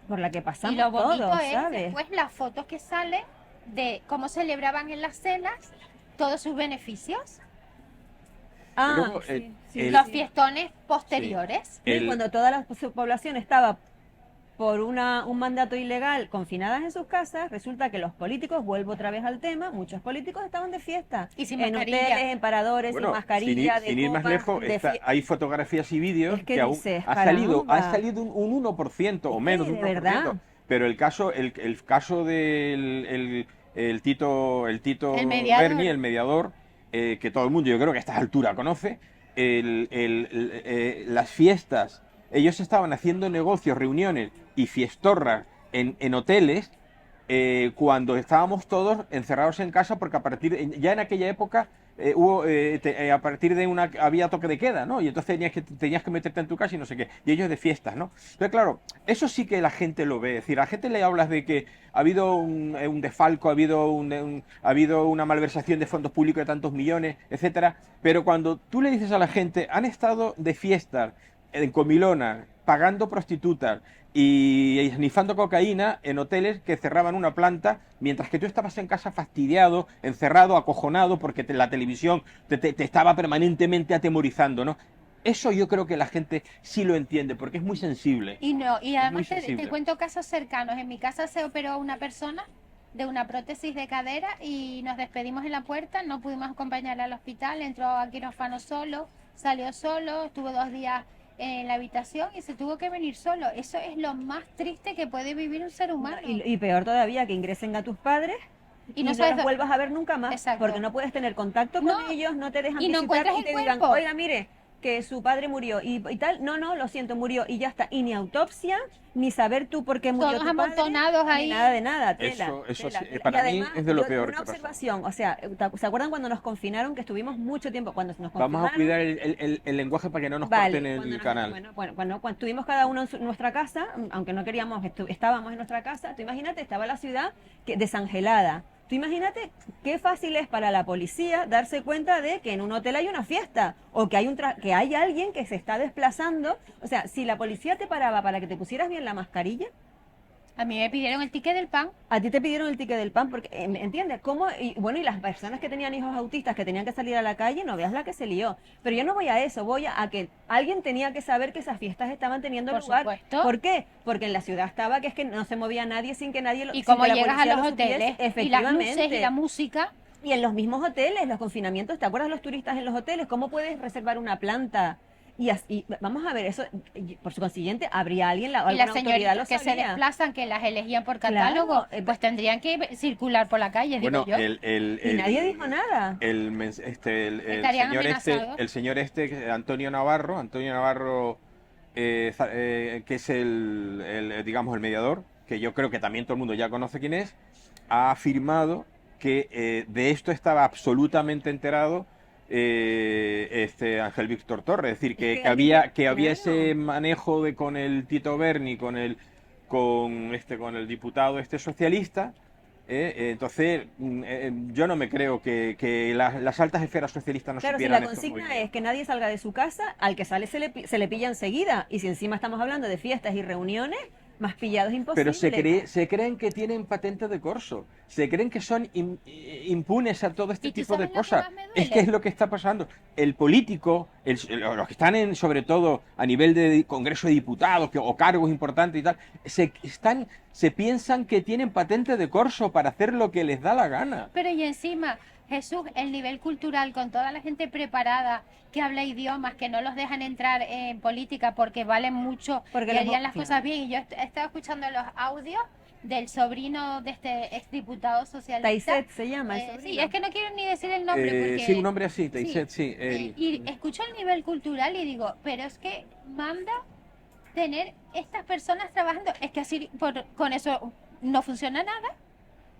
por la que Y pasamos lo bonito todos, es ¿sabes? después las fotos que salen de cómo celebraban en las cenas todos sus beneficios, Luego, los fiestones posteriores. Y el- cuando toda la población estaba por un mandato ilegal confinadas en sus casas, resulta que los políticos, vuelvo otra vez al tema, muchos políticos estaban de fiesta. Y sin en mascarilla. hoteles, en paradores, Bueno, sin mascarilla, sin ir más copas, lejos, hay fotografías y vídeos Es que que aún dices, ha salido caramba. un 1% o menos de un de 1%. verdad. Pero el caso del el Tito El mediador. Berni, el mediador, que todo el mundo yo creo que a esta altura conoce, las fiestas, ellos estaban haciendo negocios, reuniones y fiestorras en hoteles cuando estábamos todos encerrados en casa, porque ya en aquella época a partir de había toque de queda, ¿no? Y entonces tenías que meterte en tu casa y no sé qué. Y ellos de fiestas, ¿no? Entonces, claro, eso sí que la gente lo ve. Es decir, a la gente le hablas de que ha habido un desfalco, ha habido una malversación de fondos públicos de tantos millones, etcétera. Pero cuando tú le dices a la gente, han estado de fiestas en Comilona, pagando prostitutas y esnifando cocaína en hoteles que cerraban una planta, mientras que tú estabas en casa fastidiado, encerrado, acojonado, porque la televisión te estaba permanentemente atemorizando, ¿no? Eso yo creo que la gente sí lo entiende, porque es muy sensible. Y no, y muy además sensible. te cuento casos cercanos. En mi casa se operó una persona de una prótesis de cadera y nos despedimos en la puerta, no pudimos acompañarla al hospital, entró a quirófano solo, salió solo, estuvo 2 días en la habitación y se tuvo que venir solo. Eso es lo más triste que puede vivir un ser humano. Y peor todavía, que ingresen a tus padres y no sabes los vuelvas a ver nunca más. Exacto. Porque no puedes tener contacto con No, ellos, no te dejan y no visitar encuentras y te el digan, cuerpo. oiga, mire, que su padre murió y tal. No, lo siento, murió y ya está. Y ni autopsia, ni saber tú por qué murió Todos tu padre, amontonados ahí. ni nada de nada. Tela, Eso tela, sí, tela. para Y mí además, es de lo yo, peor una que pasa. observación, o sea, ¿se acuerdan cuando nos confinaron, que estuvimos mucho tiempo, cuando nos Vamos confinaron? a cuidar el lenguaje para que no nos Vale, corten el canal. cuando estuvimos cada uno en nuestra casa, aunque no queríamos, estábamos en nuestra casa, tú imagínate, estaba la ciudad desangelada. Tú imagínate qué fácil es para la policía darse cuenta de que en un hotel hay una fiesta o que que hay alguien que se está desplazando. O sea, si la policía te paraba para que te pusieras bien la mascarilla, A mí me pidieron el ticket del pan. a ti te pidieron el ticket del pan, porque, ¿entiendes? ¿Cómo? Y las personas que tenían hijos autistas que tenían que salir a la calle, no veas la que se lió. Pero yo no voy a eso, voy a que alguien tenía que saber que esas fiestas estaban teniendo Por lugar. supuesto. ¿Por qué? Porque en la ciudad estaba que es que no se movía nadie sin que nadie lo Y sin como que la llegas a policía los lo supiese. hoteles y las Efectivamente. luces y la música, Y en los mismos hoteles, los confinamientos, ¿te acuerdas los turistas en los hoteles? ¿Cómo puedes reservar una planta? Y así, vamos a ver, eso, por su consiguiente, ¿habría alguien, y alguna las autoridad lo señoritas que se sabría? desplazan, que las elegían por Claro, catálogo, pues tendrían que circular por la calle, Bueno, digo yo. Y nadie dijo nada. El Estarían señor amenazados. el señor Antonio Navarro, que es digamos, el mediador, que yo creo que también todo el mundo ya conoce quién es, ha afirmado que de esto estaba absolutamente enterado Ángel Víctor Torres, es decir, Es que había claro. ese manejo con el Tito Berni, con el diputado socialista. Entonces, yo no me creo que las altas esferas socialistas no Claro, si supieran la estos consigna movimientos. es que nadie salga de su casa, al que sale se le pilla enseguida. Y si encima estamos hablando de fiestas y reuniones, más pillados imposible. Pero se creen que tienen patente de corso, se creen que son impunes a todo este ¿Y tú tipo de sabes lo que cosas. más me duele? Es que es lo que está pasando. El político, los que están sobre todo a nivel de Congreso de Diputados o cargos importantes y tal, se piensan que tienen patente de corso para hacer lo que les da la gana. Pero y encima, Jesús, el nivel cultural con toda la gente preparada que habla idiomas, que no los dejan entrar en política porque valen mucho Porque y los- harían las claro. cosas bien. Y yo he estado escuchando los audios del sobrino de este exdiputado socialista. Taiset se llama el Sí, sobrino. es que no quiero ni decir el nombre porque... Sí, un nombre así, Taiset, sí. Y escucho el nivel cultural y digo, pero es que manda tener estas personas trabajando. Es que así con eso no funciona nada.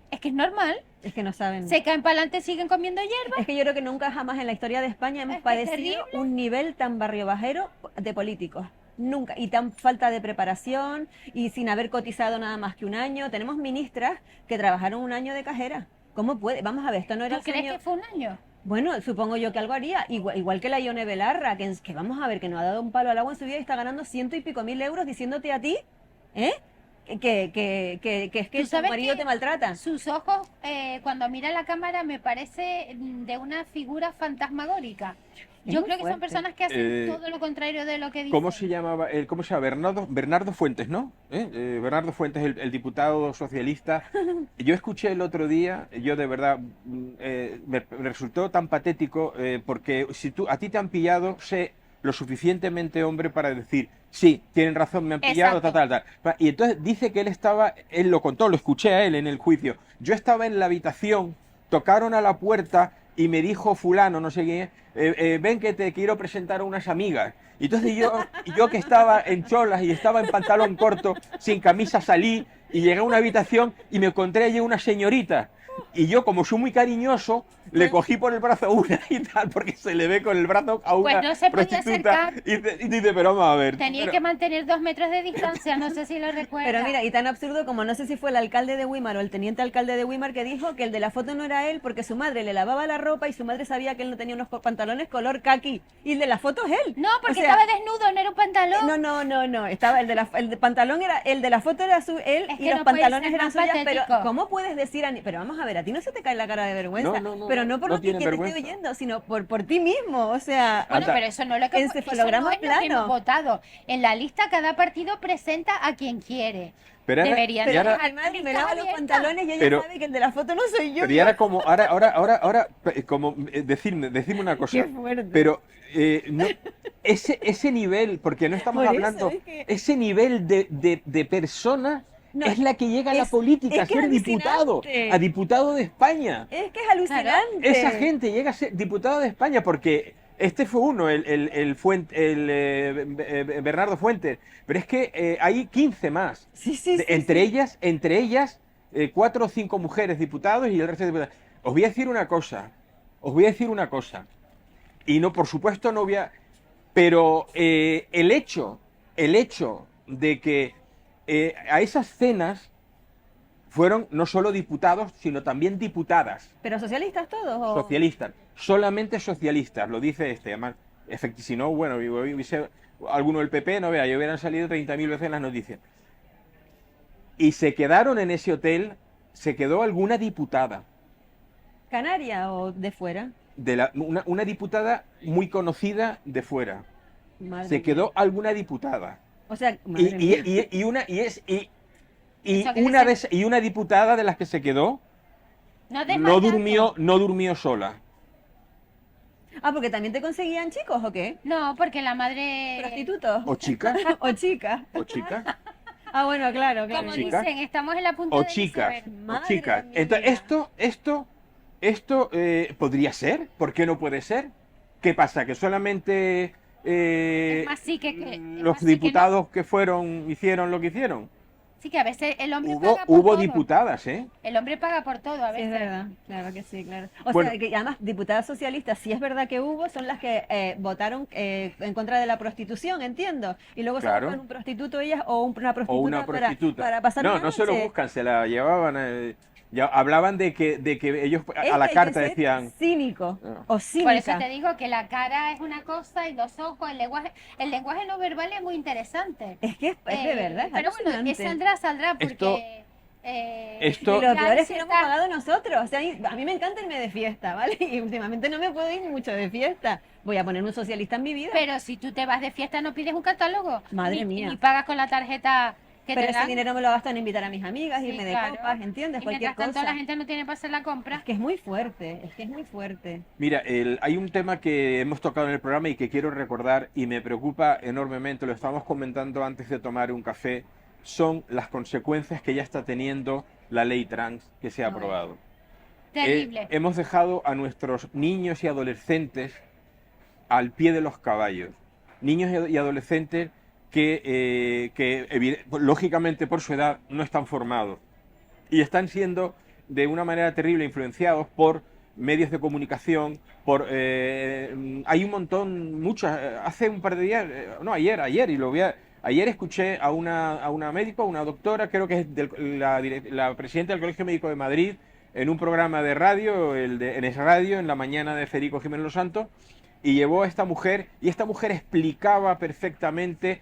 Es que es normal. Es que no saben. Se caen para adelante, siguen comiendo hierba. Es que yo creo que nunca jamás en la historia de España hemos Es que es padecido terrible. un nivel tan barrio bajero de políticos. Nunca. Y tan falta de preparación y sin haber cotizado nada más que un año. Tenemos ministras que trabajaron un año de cajera. ¿Cómo puede? Vamos a ver, esto no era ¿Tú el crees señor- que fue un año? Bueno, supongo yo que algo haría. Igual que la Ione Belarra, que vamos a ver, que no ha dado un palo al agua en su vida y está ganando 100 y pico mil euros diciéndote a ti, ¿eh? Que es que ¿Tú tu sabes marido que te maltrata. Sus ojos, cuando mira la cámara, me parece de una figura fantasmagórica. Es Yo muy creo que son fuerte. personas que hacen Eh, todo lo contrario de lo que dicen. ¿Cómo se llamaba? ¿Cómo se llama? Bernardo Fuentes, ¿no? Bernardo Fuentes, el diputado socialista. Yo escuché el otro día, yo de verdad, me resultó tan patético, porque si a ti te han pillado, sé lo suficientemente hombre para decir, sí, tienen razón, me han pillado, Exacto. tal. Y entonces dice que él lo contó, lo escuché a él en el juicio. Yo estaba en la habitación, tocaron a la puerta y me dijo fulano, no sé quién, ven que te quiero presentar a unas amigas. Y entonces yo que estaba en cholas y estaba en pantalón corto, sin camisa, salí y llegué a una habitación y me encontré allí una señorita. Y yo, como soy muy cariñoso, le cogí por el brazo a una y tal, porque se le ve con el brazo a una Pues no se podía prostituta. acercar. Y dice, pero vamos a ver. Tenía pero- que mantener 2 metros de distancia, no sé si lo recuerdas. Pero mira, y tan absurdo como no sé si fue el alcalde de Weimar o el teniente alcalde de Weimar que dijo que el de la foto no era él porque su madre le lavaba la ropa y su madre sabía que él no tenía unos pantalones color kaki. Y el de la foto es él. No, porque O sea, estaba desnudo, no era un pantalón. No. Estaba el de pantalón era el de la foto era él Es y que los no puede pantalones ser eran más suyas. Pero patético. ¿cómo puedes decir? Pero vamos a ver, a ti no se te cae la cara de vergüenza. No. Pero no por no lo que tienen te esté vergüenza. oyendo, sino por ti mismo. O sea, Bueno, Anda. pero eso no es lo que, eso Encefalograma no es lo que hemos plano. votado. En la lista cada partido presenta a quien quiere. Pero ahora, Deberían y pero de ahora- mi dejar madre me listas lava los abiertas. pantalones y ella Pero- sabe que el de la foto no soy yo. pero y ahora como, ahora, como, decirme una cosa. Qué fuerte. Pero no, ese nivel, porque no estamos Por eso, hablando, es que- ese nivel de persona No, es la que llega a la es- política, a es que es ser diputado, alucinante. a diputado de España. Es que es alucinante. Esa gente llega a ser diputado de España porque este fue uno, Bernardo Fuentes, pero es que hay 15 más. Sí, sí, sí, Entre ellas 4 o 5 mujeres diputados y el resto de diputados. Os voy a decir una cosa, y no, por supuesto no voy a... Pero el hecho de que a esas cenas fueron no solo diputados, sino también diputadas. ¿Pero socialistas todos? ¿O? Socialistas, solamente socialistas, lo dice este, además, si no, bueno, hubiese alguno del PP, no vea, ya hubieran salido 30.000 veces en las noticias. Y se quedaron en ese hotel, se quedó alguna diputada, ¿Canaria o de fuera? una diputada muy conocida de fuera, Madre se mía. quedó alguna diputada. O sea, madre mía. Eso que Y una diputada de las que se quedó No des no mal dato. durmió sola. Ah, porque también te conseguían chicos o qué? No, porque la madre... ¿Prostitutos? O chica, ¿O chicas? o chica. Ah, bueno, claro, claro. Como Chicas. dicen, estamos en la punta O del chicas, iceberg. o Madre chicas. mía. Entonces, esto podría ser. ¿Por qué no puede ser? ¿Qué pasa? Que solamente Es más sí que es los más sí que no. diputados que fueron hicieron lo que hicieron. Sí, que a veces el hombre Hubo, paga por hubo todo. diputadas, ¿eh? El hombre paga por todo a Sí, es veces. verdad, claro que sí, claro. O Bueno. sea, que además, diputadas socialistas, si es verdad que hubo, son las que votaron en contra de la prostitución, entiendo. Y luego se Claro. buscan un prostituto ellas o una prostituta, O una prostituta. para pasar No, una no se lo noche. buscan, se la llevaban. Ya hablaban de que ellos Es a la que hay carta que ser decían. cínico No. o Por cínica. eso te digo que la cara es una cosa y los ojos, el lenguaje no verbal es muy interesante. Es que es de verdad, es Pero bueno, alucinante. saldrá porque... Esto- Esto- Y lo ya peor hay es que lo hemos cierta- pagado nosotros. O sea, a mí me encanta irme de fiesta, ¿vale? Y últimamente no me puedo ir mucho de fiesta. Voy a poner un socialista en mi vida. Pero si tú te vas de fiesta no pides un catálogo. Madre ni, mía. Ni pagas con la tarjeta que Pero te ese dan. dinero me lo gasto en invitar a mis amigas, Sí, irme de claro. copas, ¿entiendes? Y Cualquier mientras tanto cosa. la gente no tiene para hacer la compra. Es que es muy fuerte, es que es muy fuerte. Mira, hay un tema que hemos tocado en el programa y que quiero recordar y me preocupa enormemente, lo estábamos comentando antes de tomar un café, son las consecuencias que ya está teniendo la ley trans que se ha Ay. aprobado. Terrible. Hemos dejado a nuestros niños y adolescentes al pie de los caballos. Niños y adolescentes que lógicamente por su edad no están formados y están siendo de una manera terrible influenciados por medios de comunicación, hay un montón, hace un par de días, no, ayer, ayer escuché a una médico, a una doctora, creo que es la presidenta del Colegio Médico de Madrid, en un programa de radio, en Es Radio, en la mañana de Federico Jiménez Los Santos, y llevó a esta mujer, y esta mujer explicaba perfectamente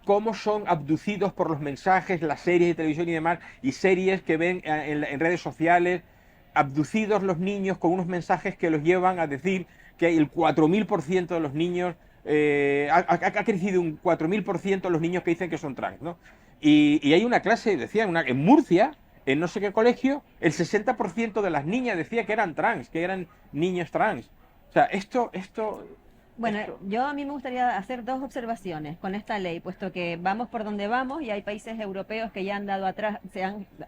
cómo son abducidos por los mensajes, las series de televisión y demás, y series que ven en redes sociales, abducidos los niños con unos mensajes que los llevan a decir que el 4.000% de los niños, ha crecido un 4.000% los niños que dicen que son trans, ¿no? Y hay una clase, decía, en Murcia, en no sé qué colegio, el 60% de las niñas decía que eran trans, que eran niños trans. O sea, Bueno, esto- yo a mí me gustaría hacer dos observaciones con esta ley, puesto que vamos por donde vamos y hay países europeos que ya han dado atrás,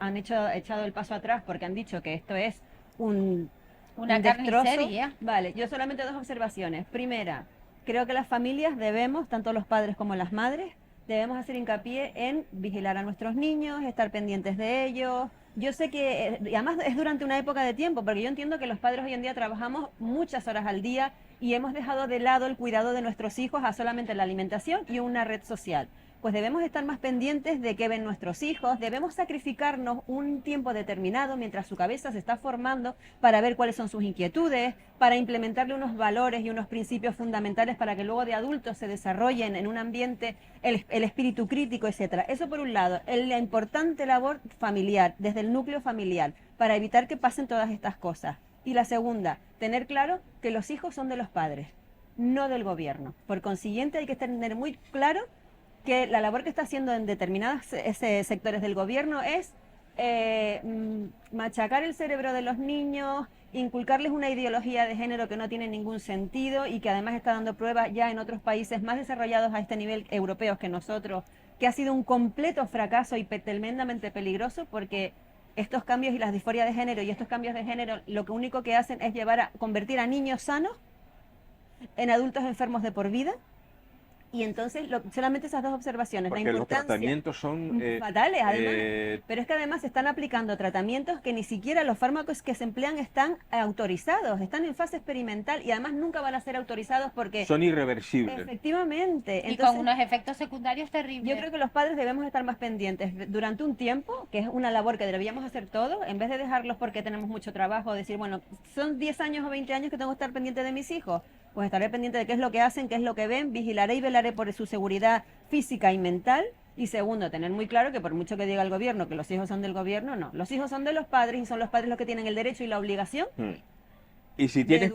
han echado el paso atrás porque han dicho que esto es un Una un destrozo. carnicería. Vale, yo solamente dos observaciones. Primera, creo que las familias debemos, tanto los padres como las madres, debemos hacer hincapié en vigilar a nuestros niños, estar pendientes de ellos. Yo sé que, y además es durante una época de tiempo, porque yo entiendo que los padres hoy en día trabajamos muchas horas al día y hemos dejado de lado el cuidado de nuestros hijos a solamente la alimentación y una red social. Pues debemos estar más pendientes de qué ven nuestros hijos, debemos sacrificarnos un tiempo determinado mientras su cabeza se está formando para ver cuáles son sus inquietudes, para implementarle unos valores y unos principios fundamentales para que luego de adultos se desarrollen en un ambiente el espíritu crítico, etcétera. Eso por un lado, la importante labor familiar, desde el núcleo familiar, para evitar que pasen todas estas cosas. Y la segunda, tener claro que los hijos son de los padres, no del gobierno. Por consiguiente, hay que tener muy claro que la labor que está haciendo en determinados sectores del gobierno es machacar el cerebro de los niños, inculcarles una ideología de género que no tiene ningún sentido y que además está dando pruebas ya en otros países más desarrollados a este nivel europeos que nosotros, que ha sido un completo fracaso y tremendamente peligroso, porque estos cambios y las disforias de género y estos cambios de género lo que único que hacen es llevar a convertir a niños sanos en adultos enfermos de por vida. Y entonces, solamente esas dos observaciones, Porque la los importancia, tratamientos son fatales, además, pero es que además se están aplicando tratamientos que ni siquiera los fármacos que se emplean están autorizados, están en fase experimental y además nunca van a ser autorizados porque... son irreversibles. Efectivamente. Y Entonces, con unos efectos secundarios terribles. yo creo que los padres debemos estar más pendientes durante un tiempo, que es una labor que deberíamos hacer todos, en vez de dejarlos porque tenemos mucho trabajo, decir, bueno, son 10 años o 20 años que tengo que estar pendiente de mis hijos, pues estaré pendiente de qué es lo que hacen, qué es lo que ven, vigilaré y velaré por su seguridad física y mental. Y segundo, tener muy claro que por mucho que diga el gobierno que los hijos son del gobierno, no. Los hijos son de los padres y son los padres los que tienen el derecho y la obligación. Y si tienes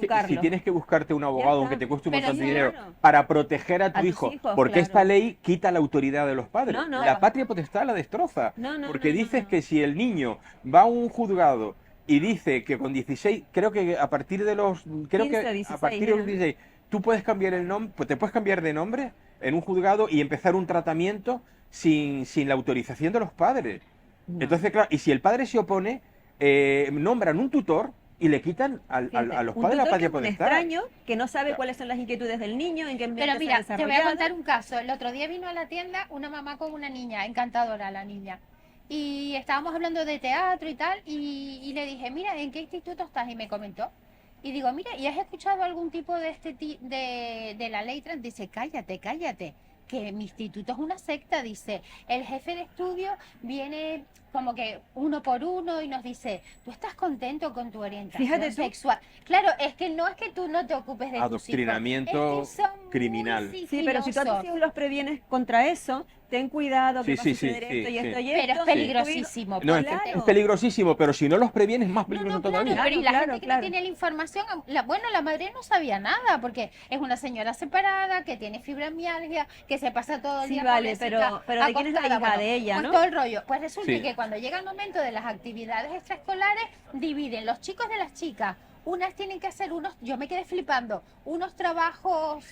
que buscarte un abogado, aunque te cueste un Pero montón de sí, dinero, claro. para proteger a tu A tus hijo, hijos, porque claro. esta ley quita la autoridad de los padres. No, no. La patria potestad la destroza. No, no, Porque no, no, dices no. que si el niño va a un juzgado y dice que con 16, creo que a partir de los 15 o 16, a partir de los 16, tú puedes cambiar el nombre, pues te puedes cambiar de nombre en un juzgado y empezar un tratamiento sin la autorización de los padres. No. Entonces, claro, y si el padre se opone, nombran un tutor y le quitan a los Un padres la tutor patria que es un potestad. extraño que no sabe Claro. cuáles son las inquietudes del niño, en qué ambiente Pero mira, se ha te voy a desarrollado. contar un caso. El otro día vino a la tienda una mamá con una niña, encantadora la niña. Y estábamos hablando de teatro y tal, y le dije, mira, ¿en qué instituto estás? Y me comentó. Y digo, mira, ¿y has escuchado algún tipo de de la ley trans? Dice, cállate, cállate, que mi instituto es una secta, dice. El jefe de estudio viene como que uno por uno y nos dice, ¿tú estás contento con tu orientación Fíjate tú. sexual? Claro, es que no es que tú no te ocupes de tus hijos, Adoctrinamiento es que son muy criminal. Sí, pero si tú a tus sigilosos. hijos los previenes contra eso, ten cuidado que Sí, va a sí, suceder sí, esto y sí, esto sí. y Pero esto. es peligrosísimo. No, porque Claro. es peligrosísimo, pero si no los previenes, más No, peligroso no, claro, todavía. pero y la Claro, gente que claro. no tiene la información, bueno, la madre no sabía nada, porque es una señora separada, que tiene fibromialgia, que se pasa todo el Sí, día vale, pobrecita, pero ¿de quién es la acostada, hija de ella, pues no? todo el rollo. Pues resulta Sí. que cuando llega el momento de las actividades extraescolares, dividen los chicos de las chicas. Unas tienen que hacer yo me quedé flipando, unos trabajos,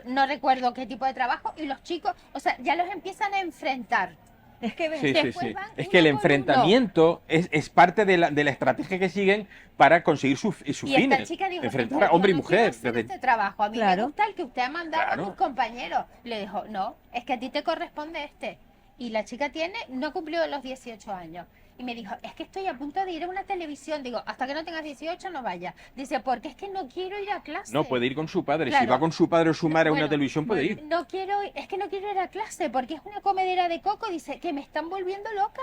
no recuerdo qué tipo de trabajo, y los chicos, o sea, ya los empiezan a enfrentar. Es que ves, Sí, sí, Después sí. van Es uno que el por uno. enfrentamiento es parte de la estrategia que siguen para conseguir sus Y esta fines. chica dijo, Enfrentar "Es a que hombre y yo no quiero mujer. hacer desde- este trabajo. A mí Claro. me gusta el que usted ha mandado Claro. a mis compañeros. Le dijo, no, es que a ti te corresponde este. Y la chica no ha cumplido los 18 años. Y me dijo, es que estoy a punto de ir a una televisión. Digo, hasta que no tengas 18 no vayas. Dice, porque es que no quiero ir a clase. No, puede ir con su padre. Si Claro. va con su padre o su madre a una Bueno, televisión, puede ir. No quiero, es que no quiero ir a clase porque es una comedera de coco. Dice, que me están volviendo loca.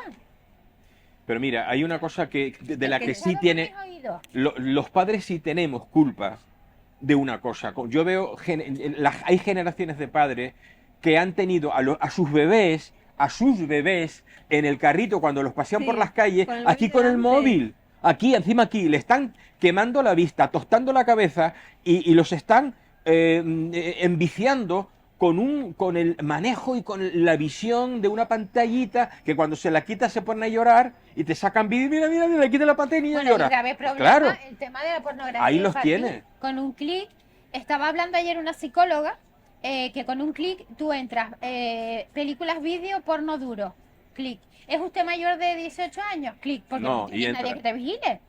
Pero mira, hay una cosa de la Es que sí todo tiene... por mis oídos. Los padres sí tenemos culpa de una cosa. Yo veo, hay generaciones de padres que han tenido a sus bebés en el carrito cuando los pasean Sí, por las calles, con el aquí móvil con el delante. móvil. Encima aquí, le están quemando la vista, tostando la cabeza y los están enviciando con el manejo y con la visión de una pantallita que cuando se la quita se ponen a llorar y te sacan vídeo, mira, le quita la pantalla y niña Bueno, llora. el grave problema, Claro, el tema de la pornografía. ahí los infantil. tiene. Con un clic, estaba hablando ayer una psicóloga, que con un clic tú entras, películas, vídeo, porno duro, clic. ¿Es usted mayor de 18 años? Clic, porque No, no y tiene entra. nadie que te vigile.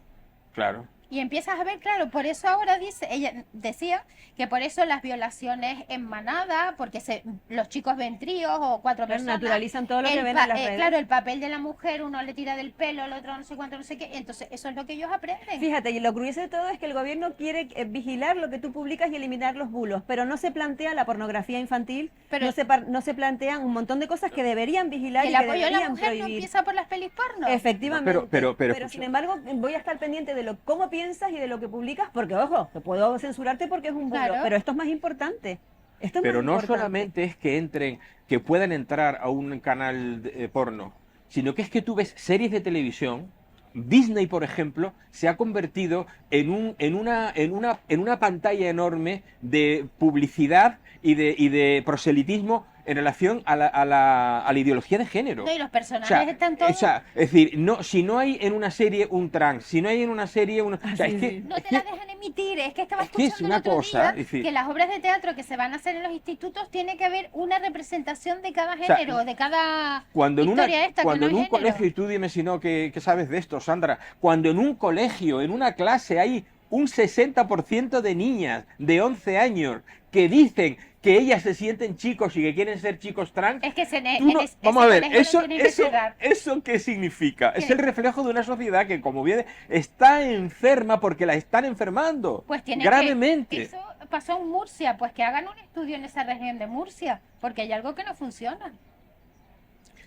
claro. Y empiezas a ver, claro, por eso ahora ella decía que por eso las violaciones en manada, porque los chicos ven tríos o cuatro Claro, personas. naturalizan todo lo que El ven en las redes. Claro, el papel de la mujer, uno le tira del pelo, el otro no sé cuánto, no sé qué. Entonces, eso es lo que ellos aprenden. Fíjate, y lo curioso de todo es que el gobierno quiere vigilar lo que tú publicas y eliminar los bulos, pero no se plantea la pornografía infantil, Pero- no se plantean un montón de cosas que deberían vigilar Y y el que apoyo a la deberían mujer no prohibir. empieza por las pelis porno. Efectivamente. No, pero sin escucha. embargo, voy a estar pendiente de cómo piensas y de lo que publicas, porque ojo, te puedo censurarte porque es un bulo, Claro. pero esto es más importante. Esto es Pero más no importante. solamente es que puedan entrar a un canal porno, sino que es que tú ves series de televisión Disney, por ejemplo, se ha convertido en una pantalla enorme de publicidad y de proselitismo en relación a la ideología de género. No, y los personajes están todos... Es decir, no, si no hay en una serie un trans, si no hay en una serie una... o sea, sí, es que, sí. No es te que- la dejan emitir, es que estaba es que es escuchando una el otro cosa, día es decir- que las obras de teatro que se van a hacer en los institutos tiene que haber una representación de cada sea, género, de cada Cuando en, historia esta, que cuando no en es un género. colegio, y tú dime si no que sabes de esto, Sandra, cuando en un colegio, en una clase, hay un 60% de niñas de 11 años que dicen que ellas se sienten chicos y que quieren ser chicos trans, Es que tú no- ese vamos a ver, colegio lo eso, tienen que eso, cerrar. ¿eso qué significa? Es ¿Qué? el reflejo de una sociedad que, como viene, está enferma porque la están enfermando Pues tiene gravemente. eso pasó en Murcia, pues que hagan un estudio en esa región de Murcia, porque hay algo que no funciona.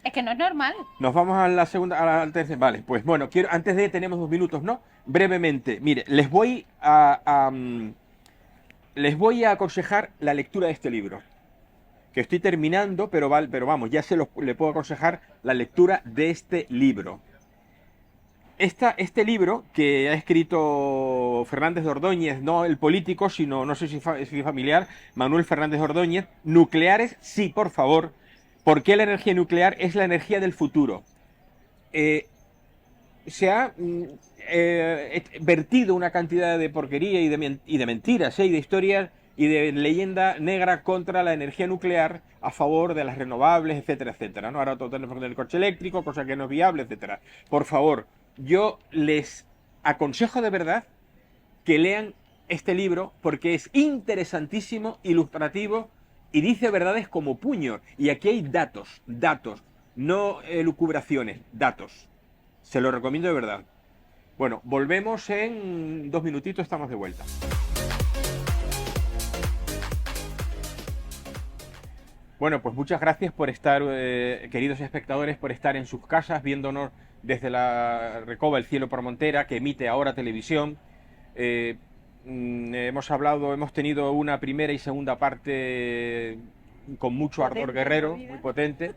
Es que no es normal. Nos vamos a la segunda, a la tercera. Vale, pues bueno, antes de tenemos 2 minutos, ¿no? Brevemente, mire, les voy a aconsejar la lectura de este libro, que estoy terminando, pero vamos, ya le puedo aconsejar la lectura de este libro. Este libro que ha escrito Fernández de Ordóñez, no el político, sino, no sé si familiar, Manuel Fernández de Ordóñez, Nucleares, sí, por favor, porque la energía nuclear es la energía del futuro. Se ha vertido una cantidad de porquería y de mentiras, y de historias y de leyenda negra contra la energía nuclear a favor de las renovables, etcétera, etcétera, ¿no? Ahora todo tenemos el coche eléctrico, cosa que no es viable, etcétera. Por favor, yo les aconsejo de verdad que lean este libro porque es interesantísimo, ilustrativo y dice verdades como puño. Y aquí hay datos, no elucubraciones, datos. Se lo recomiendo de verdad. Bueno, volvemos en 2 minutitos, estamos de vuelta. Bueno, pues muchas gracias por estar, queridos espectadores, por estar en sus casas viéndonos desde la Recoba El Cielo por Montera, que emite ahora televisión. Hemos tenido una primera y segunda parte con mucho ardor guerrero, muy potente.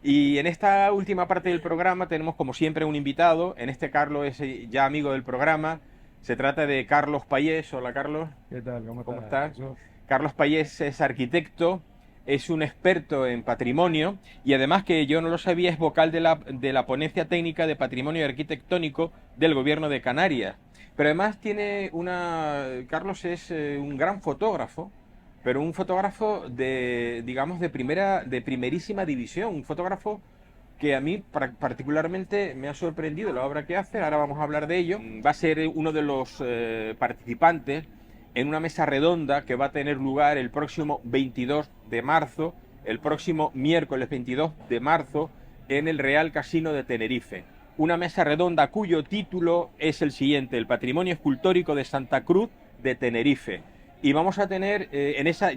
Y en esta última parte del programa tenemos, como siempre, un invitado. En este Carlos es ya amigo del programa. Se trata de Carlos Payés. Hola, Carlos. ¿Qué tal? ¿Cómo estás? Carlos Payés es arquitecto, es un experto en patrimonio y además, que yo no lo sabía, es vocal de la ponencia técnica de patrimonio arquitectónico del Gobierno de Canarias. Pero además Carlos es un gran fotógrafo, pero un fotógrafo de primerísima división, un fotógrafo que a mí particularmente me ha sorprendido la obra que hace. Ahora vamos a hablar de ello. Va a ser uno de los participantes en una mesa redonda que va a tener lugar el próximo 22 de marzo, el próximo miércoles 22 de marzo, en el Real Casino de Tenerife. Una mesa redonda cuyo título es el siguiente: el patrimonio escultórico de Santa Cruz de Tenerife. Y vamos a tener,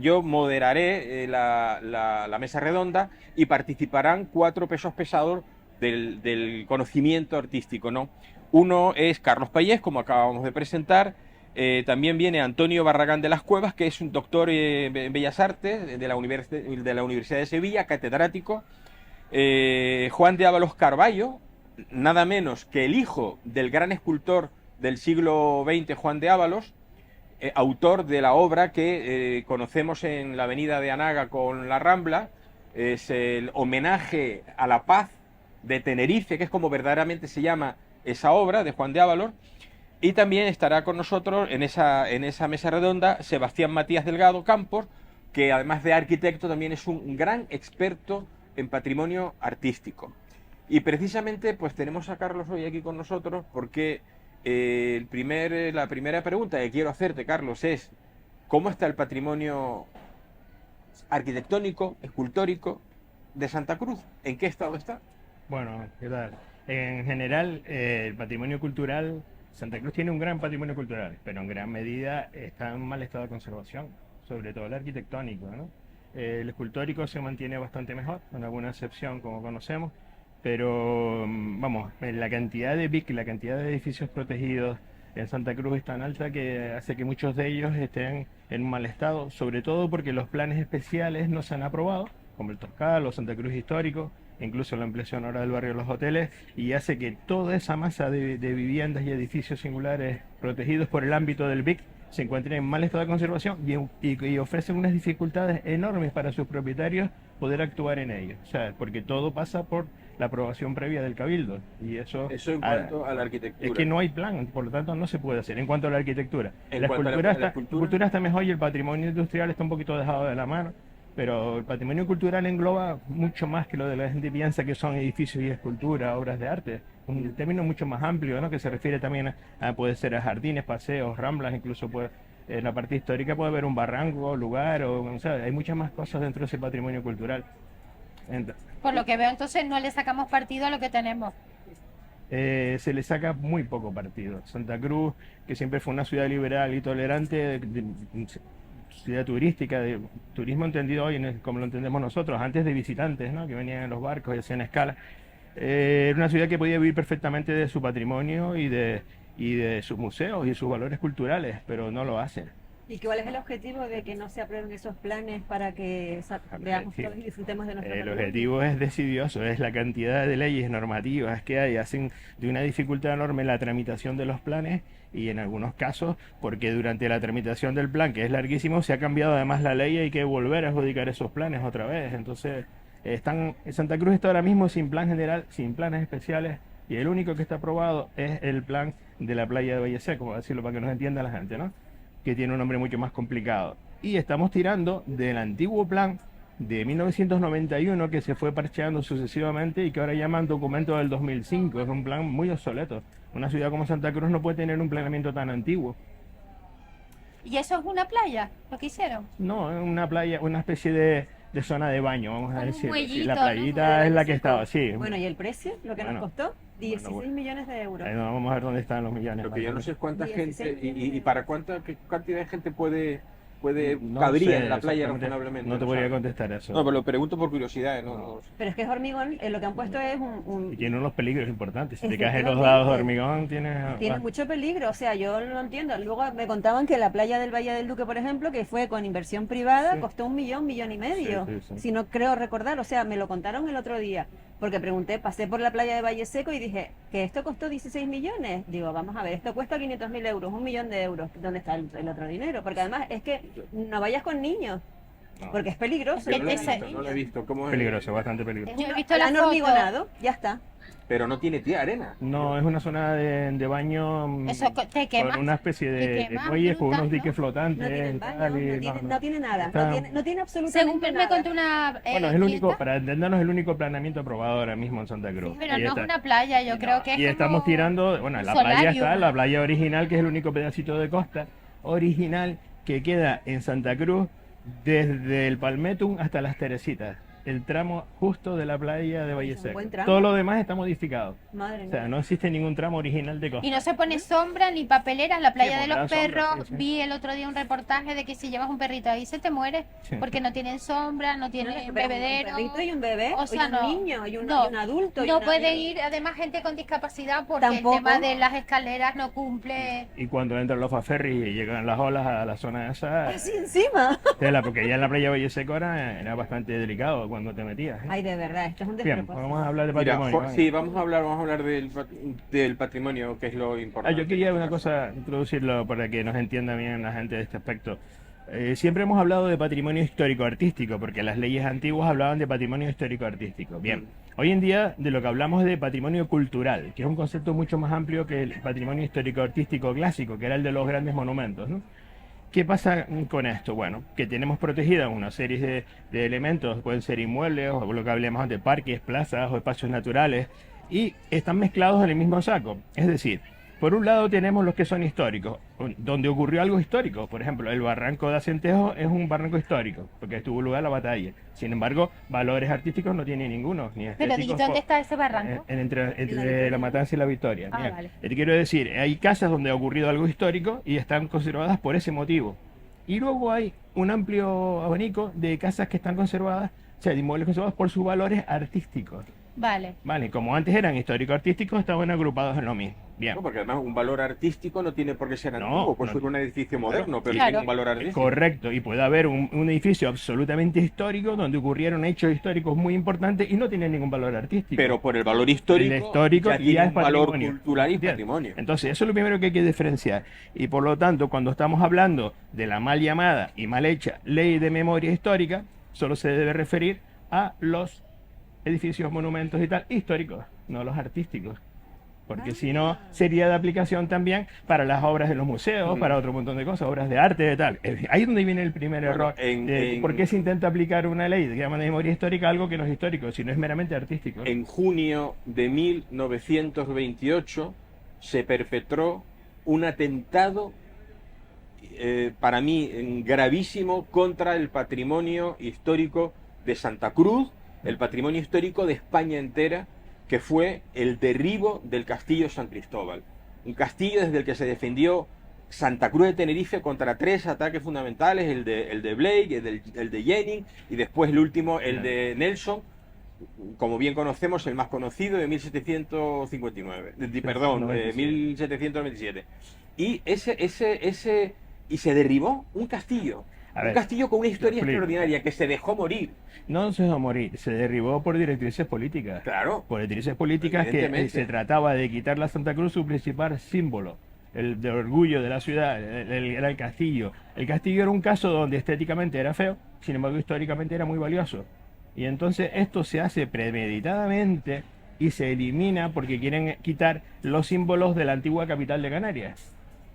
yo moderaré la mesa redonda y participarán 4 pesos pesados del conocimiento artístico, ¿no? Uno es Carlos Payés, como acabamos de presentar. También viene Antonio Barragán de las Cuevas, que es un doctor en Bellas Artes de la Universidad de Sevilla, catedrático. Juan de Ábalos Carballo, nada menos que el hijo del gran escultor del siglo XX, Juan de Ábalos, autor de la obra que conocemos en la avenida de Anaga con la Rambla. Es el homenaje a la paz de Tenerife, que es como verdaderamente se llama esa obra de Juan de Ábalos. Y también estará con nosotros en esa mesa redonda Sebastián Matías Delgado Campos, que además de arquitecto también es un gran experto en patrimonio artístico. Y precisamente pues tenemos a Carlos hoy aquí con nosotros porque la primera pregunta que quiero hacerte, Carlos, es ¿cómo está el patrimonio arquitectónico, escultórico de Santa Cruz? ¿En qué estado está? Bueno, ¿qué tal? En general, el patrimonio cultural, Santa Cruz tiene un gran patrimonio cultural, pero en gran medida está en mal estado de conservación, sobre todo el arquitectónico, ¿no? El escultórico se mantiene bastante mejor, con alguna excepción, como conocemos, pero vamos, la cantidad de BIC, la cantidad de edificios protegidos en Santa Cruz es tan alta que hace que muchos de ellos estén en un mal estado, sobre todo porque los planes especiales no se han aprobado, como el Toscal o Santa Cruz Histórico, incluso la ampliación ahora del barrio de los hoteles, y hace que toda esa masa de viviendas y edificios singulares protegidos por el ámbito del BIC se encuentren en mal estado de conservación y ofrecen unas dificultades enormes para sus propietarios poder actuar en ellos. O sea, porque todo pasa por la aprobación previa del Cabildo. Y eso en cuanto a la arquitectura. es que no hay plan, por lo tanto no se puede hacer. En cuanto a la arquitectura, En la cuanto a escultura, la está, cultura está mejor y el patrimonio industrial está un poquito dejado de la mano. Pero el patrimonio cultural engloba mucho más que lo de la gente piensa que son edificios y esculturas, obras de arte. Un término mucho más amplio, ¿no? Que se refiere también puede ser a jardines, paseos, ramblas, incluso en la parte histórica puede haber un barranco, lugar, o sea, hay muchas más cosas dentro de ese patrimonio cultural. Por lo que veo, entonces no le sacamos partido a lo que tenemos. Se le saca muy poco partido. Santa Cruz, que siempre fue una ciudad liberal y tolerante, ciudad turística, de turismo entendido hoy como lo entendemos nosotros, antes de visitantes, ¿no? Que venían en los barcos y hacían escala. Era una ciudad que podía vivir perfectamente de su patrimonio y de sus museos y sus valores culturales, pero no lo hace. ¿Y cuál es el objetivo de que no se aprueben esos planes para que veamos todos y disfrutemos de nuestro El patrimonio? objetivo es decidioso, es la cantidad de leyes normativas que hay, hacen de una dificultad enorme la tramitación de los planes y en algunos casos, porque durante la tramitación del plan, que es larguísimo, se ha cambiado además la ley y hay que volver a adjudicar esos planes otra vez. Entonces, Santa Cruz está ahora mismo sin plan general, sin planes especiales, y el único que está aprobado es el plan de la playa de Valleseco, como decirlo para que nos entienda la gente, ¿no? Que tiene un nombre mucho más complicado. Y estamos tirando del antiguo plan de 1991 que se fue parcheando sucesivamente y que ahora llaman documento del 2005. Es un plan muy obsoleto. Una ciudad como Santa Cruz no puede tener un planeamiento tan antiguo. ¿Y eso es una playa, lo que hicieron? No, es una playa, una especie de zona de baño, vamos a Con un decir. muellito, La ¿no? playita es la que estaba, sí. Bueno, ¿y el precio? ¿Lo que nos Bueno, costó? 16 bueno. millones de euros. No, vamos a ver dónde están los millones. Lo que yo no sé es cuánta 16 gente millones. y para qué cantidad de gente puede No cabría sé en la playa exactamente, razonablemente. no te podría sabes. contestar eso. No, pero lo pregunto por curiosidad. No. Pero es que es hormigón, lo que han puesto es Y tiene unos peligros importantes. Si te caes en los Efectivamente. lados de hormigón, tienes... tiene mucho peligro, o sea, yo no lo entiendo. Luego me contaban que la playa del Valle del Duque, por ejemplo, que fue con inversión privada, Sí. costó 1 millón, 1,5 millones. Sí, sí, sí. Si no creo recordar, o sea, me lo contaron el otro día, porque pregunté, pasé por la playa de Valle Seco y dije, que esto costó 16 millones. Digo, vamos a ver, esto cuesta 500.000 euros, 1 millón de euros. ¿Dónde está el otro dinero? Porque además es que no vayas con niños, No. porque es peligroso. Yo no lo he ese- visto, no lo he visto. ¿Cómo es? Peligroso, bastante peligroso. Yo he visto la Han foto. hormigonado, ya está. Pero no tiene arena. No, es una zona de baño Eso te quema. con una especie te de quema muelles con brutal, unos ¿no? diques flotantes. No tienen y baño, tal, y no tiene nada, Está- no tiene absolutamente Según me nada. contó una Bueno, es el único, clienta, para entendernos, el único planeamiento aprobado ahora mismo en Santa Cruz. pero Y no está- es una playa, yo creo que es Y estamos como tirando, bueno, un la playa solarium. está, la playa original, que es el único pedacito de costa original que queda en Santa Cruz desde el Palmetum hasta las Teresitas. El tramo justo de la playa de Valle Es un Seco. buen tramo. Todo lo demás está modificado. Madre O sea, mía. no existe ningún tramo original de costa. Y no se pone sombra ni papeleras, la playa de los pondrán sombra, perros. sí, sí. Vi el otro día un reportaje de que si llevas un perrito ahí se te muere Sí. porque no tienen sombra, no No, tienen pero bebedero. Un perrito y un bebé, O sea, y un no. niño, y un No. adulto. y No una- pueden ir, además, gente con discapacidad porque Tampoco. el tema de las escaleras no cumple. Y cuando entran los ferries y llegan las olas a la zona esa, Así encima. tela, porque ya en la playa de Valle Seco era bastante delicado cuando te metías. ¿eh? Ay, de verdad, esto es un Bien, despropósito. vamos a hablar de Mira, patrimonio. sí, vamos a hablar del patrimonio, que es lo importante. Yo quería una cosa, introducirlo para que nos entienda bien la gente de este aspecto. Siempre hemos hablado de patrimonio histórico-artístico, porque las leyes antiguas hablaban de patrimonio histórico-artístico. Bien, hoy en día de lo que hablamos es de patrimonio cultural, que es un concepto mucho más amplio que el patrimonio histórico-artístico clásico, que era el de los grandes monumentos, ¿no? ¿Qué pasa con esto? Bueno, que tenemos protegidas una serie de elementos, pueden ser inmuebles, o lo que hablamos antes, parques, plazas o espacios naturales, y están mezclados en el mismo saco. Es decir, por un lado tenemos los que son históricos, donde ocurrió algo histórico. Por ejemplo, el barranco de Acentejo es un barranco histórico, porque tuvo lugar la batalla. Sin embargo, valores artísticos no tiene ninguno, ni Pero ¿y estéticos. dónde está ese barranco? Entre la Matanza y la Victoria. Ah, Bien. vale. Te quiero decir, hay casas donde ha ocurrido algo histórico y están conservadas por ese motivo. Y luego hay un amplio abanico de casas que están conservadas, o sea, de inmuebles conservados por sus valores artísticos. Vale. Vale, como antes eran histórico-artísticos, estaban agrupados en lo mismo. Bien. ¿no? Porque además un valor artístico no tiene por qué ser No, antiguo, puede no. ser un edificio moderno, pero Claro. tiene un valor artístico. Correcto, y puede haber un edificio absolutamente histórico donde ocurrieron hechos históricos muy importantes y no tiene ningún valor artístico. Pero por el valor histórico, El histórico ya y tiene ya es un valor patrimonio. cultural y ¿Entiendes? patrimonio. Entonces, eso es lo primero que hay que diferenciar. Y por lo tanto, cuando estamos hablando de la mal llamada y mal hecha ley de memoria histórica, solo se debe referir a los edificios, monumentos y tal históricos, no los artísticos. Porque si no, sería de aplicación también para las obras de los museos, para otro montón de cosas, obras de arte, de tal. Ahí es donde viene el primer Bueno, error. ¿Por qué se intenta aplicar una ley que llama de memoria histórica a algo que no es histórico, sino es meramente artístico? En junio de 1928 se perpetró un atentado, para mí gravísimo, contra el patrimonio histórico de Santa Cruz, el patrimonio histórico de España entera, que fue el derribo del castillo San Cristóbal. Un castillo desde el que se defendió Santa Cruz de Tenerife contra 3 ataques fundamentales, el de Blake, el de Jennings y después el último, el de Nelson, como bien conocemos, el más conocido de 1759, perdón, 1797. Y y se derribó un castillo. A Un ver, castillo con una historia explico. extraordinaria que se dejó morir. No se dejó morir, se derribó por directrices políticas. Claro. Por directrices políticas que Evidentemente. se trataba de quitarle a Santa Cruz su principal símbolo, el de orgullo de la ciudad, era el castillo. El castillo era un caso donde estéticamente era feo, sin embargo históricamente era muy valioso. Y entonces esto se hace premeditadamente y se elimina porque quieren quitar los símbolos de la antigua capital de Canarias.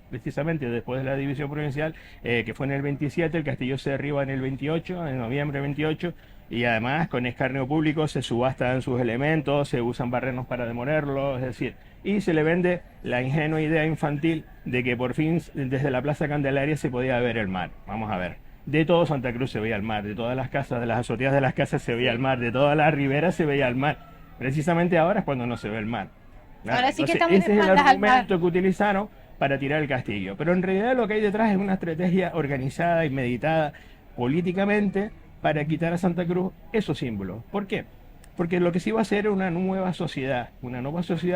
Precisamente después de la división provincial, que fue en el 27, el castillo se derriba en el 28, en noviembre 28, y además con escarnio público se subastan sus elementos, se usan barrenos para demolerlos, es decir, y se le vende la ingenua idea infantil de que por fin desde la Plaza Candelaria se podía ver el mar. Vamos a ver. De todo Santa Cruz se veía el mar, de todas las casas, de las azoteas de las casas se veía el mar, de todas las riberas se veía el mar. Precisamente ahora es cuando no se ve el mar. Ahora sí que Entonces, estamos de ese es el espaldas al mar. argumento que utilizaron para tirar el castillo. Pero en realidad lo que hay detrás es una estrategia organizada y meditada políticamente para quitar a Santa Cruz esos símbolos. ¿Por qué? Porque lo que se iba a hacer era una nueva sociedad